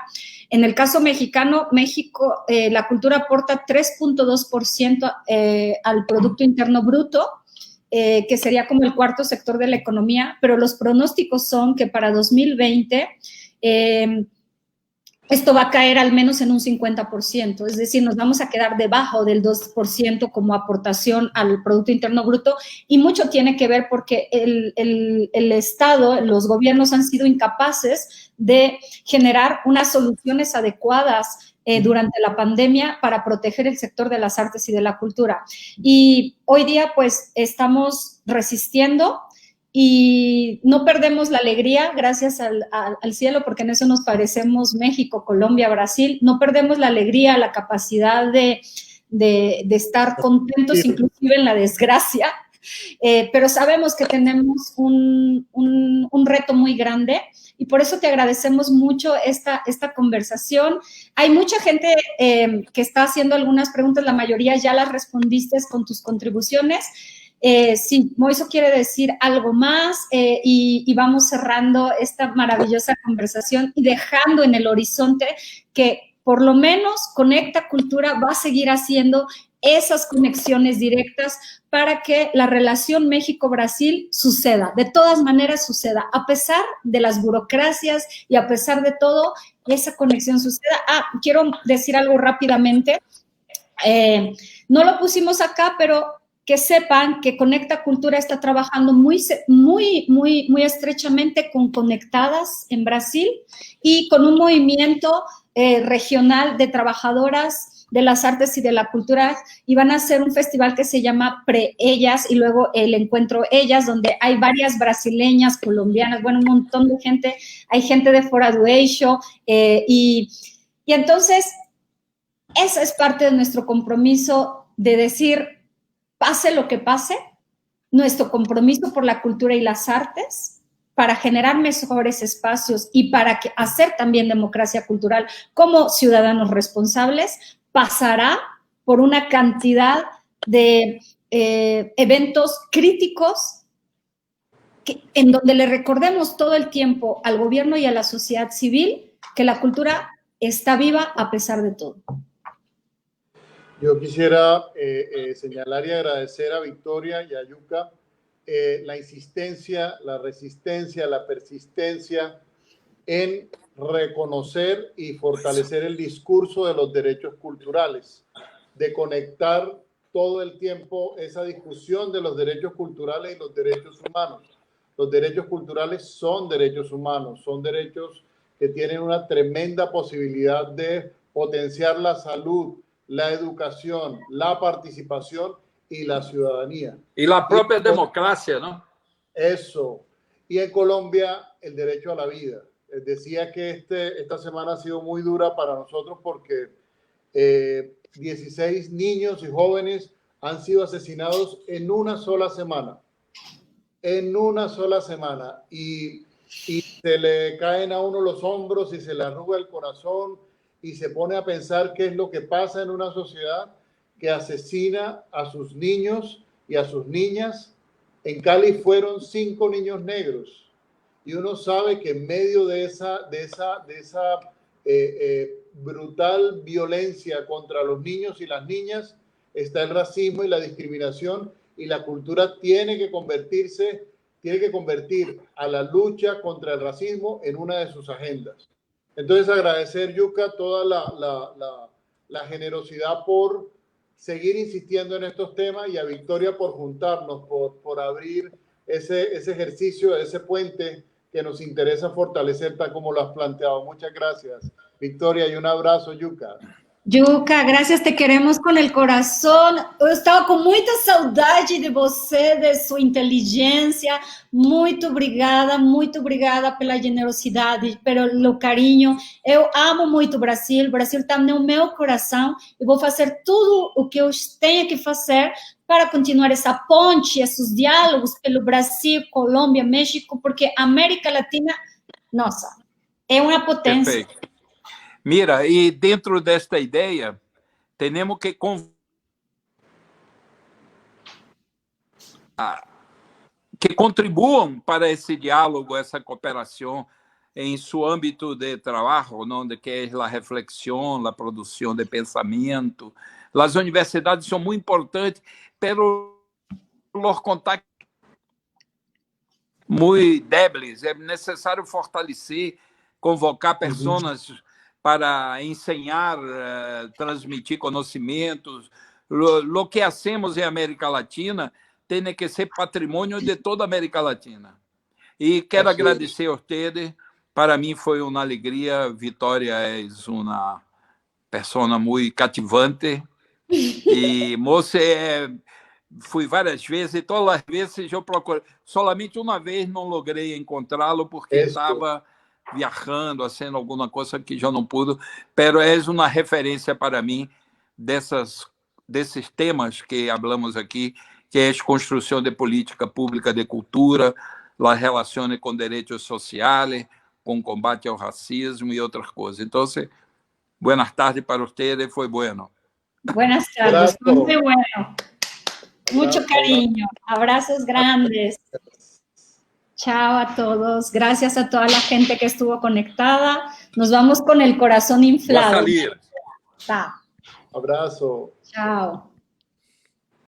En el caso mexicano, México, la cultura aporta 3.2% al Producto Interno Bruto, que sería como el cuarto sector de la economía, pero los pronósticos son que para 2020 esto va a caer al menos en un 50%, es decir, nos vamos a quedar debajo del 2% como aportación al Producto Interno Bruto, y mucho tiene que ver porque el Estado, los gobiernos han sido incapaces de generar unas soluciones adecuadas durante la pandemia para proteger el sector de las artes y de la cultura. Y hoy día, pues, estamos resistiendo y no perdemos la alegría, gracias al cielo, porque en eso nos parecemos México, Colombia, Brasil. No perdemos la alegría, la capacidad de estar contentos, inclusive en la desgracia, pero sabemos que tenemos un reto muy grande, y por eso te agradecemos mucho esta conversación. Hay mucha gente que está haciendo algunas preguntas, la mayoría ya las respondiste con tus contribuciones. Sí, Moiso quiere decir algo más y vamos cerrando esta maravillosa conversación y dejando en el horizonte que por lo menos Conecta Cultura va a seguir haciendo esas conexiones directas para que la relación México-Brasil suceda, de todas maneras suceda, a pesar de las burocracias y a pesar de todo, esa conexión suceda. Quiero decir algo rápidamente, no lo pusimos acá, pero que sepan que Conecta Cultura está trabajando muy estrechamente con Conectadas en Brasil y con un movimiento regional de trabajadoras de las artes y de la cultura, y van a hacer un festival que se llama Pre-Ellas y luego el Encuentro Ellas, donde hay varias brasileñas, colombianas, bueno, un montón de gente, hay gente de Fora do Eixo, y entonces esa es parte de nuestro compromiso de decir, pase lo que pase, nuestro compromiso por la cultura y las artes para generar mejores espacios y para hacer también democracia cultural como ciudadanos responsables, pasará por una cantidad de eventos críticos en donde le recordemos todo el tiempo al gobierno y a la sociedad civil que la cultura está viva a pesar de todo. Yo quisiera señalar y agradecer a Victoria y a Yuka la insistencia, la resistencia, la persistencia en reconocer y fortalecer el discurso de los derechos culturales, de conectar todo el tiempo esa discusión de los derechos culturales y los derechos humanos. Los derechos culturales son derechos humanos, son derechos que tienen una tremenda posibilidad de potenciar la salud, la educación, la participación y la ciudadanía. Y la propia democracia, ¿no? Eso. Y en Colombia, el derecho a la vida. Decía que esta semana ha sido muy dura para nosotros porque 16 niños y jóvenes han sido asesinados en una sola semana. En una sola semana. Y se le caen a uno los hombros y se le arruga el corazón y se pone a pensar qué es lo que pasa en una sociedad que asesina a sus niños y a sus niñas. En Cali fueron 5 niños negros. Y uno sabe que en medio de esa brutal violencia contra los niños y las niñas está el racismo y la discriminación, y la cultura tiene que convertir a la lucha contra el racismo en una de sus agendas. Entonces, agradecer, Yuka, toda la generosidad por seguir insistiendo en estos temas, y a Victoria por juntarnos, por abrir ese ejercicio, ese puente que nos interesa fortalecer, tal como lo has planteado. Muchas gracias, Victoria, y un abrazo, Yuka. Yuka, gracias, te queremos con el corazón. Eu estava com muita saudade de você, de sua inteligência. Muito obrigada pela generosidade, pelo carinho. Eu amo muito o Brasil. O Brasil está no meu coração e vou fazer tudo o que eu tenho que fazer para continuar essa ponte, esses diálogos pelo Brasil, Colômbia, México, porque a América Latina, nossa, É uma potência. Perfeito. Mira, e dentro desta ideia, temos que contribuam para esse diálogo, essa cooperação em seu âmbito de trabalho, onde que é a reflexão, a produção de pensamento. As universidades são muito importantes, pero os contactos muito débeis. É necessário fortalecer, convocar pessoas para ensinar, transmitir conhecimentos. Lo que hacemos em América Latina tem que ser patrimônio de toda a América Latina. E quero agradecer a vocês. Para mim foi uma alegria. Vitória é uma pessoa muito cativante. E você fui várias vezes, e todas as vezes eu procurei. Solamente uma vez não logrei encontrá-lo porque estava viajando, fazendo alguma coisa que já não pude. Pero és uma referência para mim desses temas que falamos aqui, que é a construção de política pública de cultura, as relações com direitos sociais, com combate ao racismo e outras coisas. Então, buenas tardes para vocês, foi bueno. Buenas tardes, fue muy bueno. Mucho cariño, abrazos grandes. Chao a todos, gracias a toda la gente que estuvo conectada. Nos vamos con el corazón inflado. Voy a salir. Tá. Abrazo. Chao.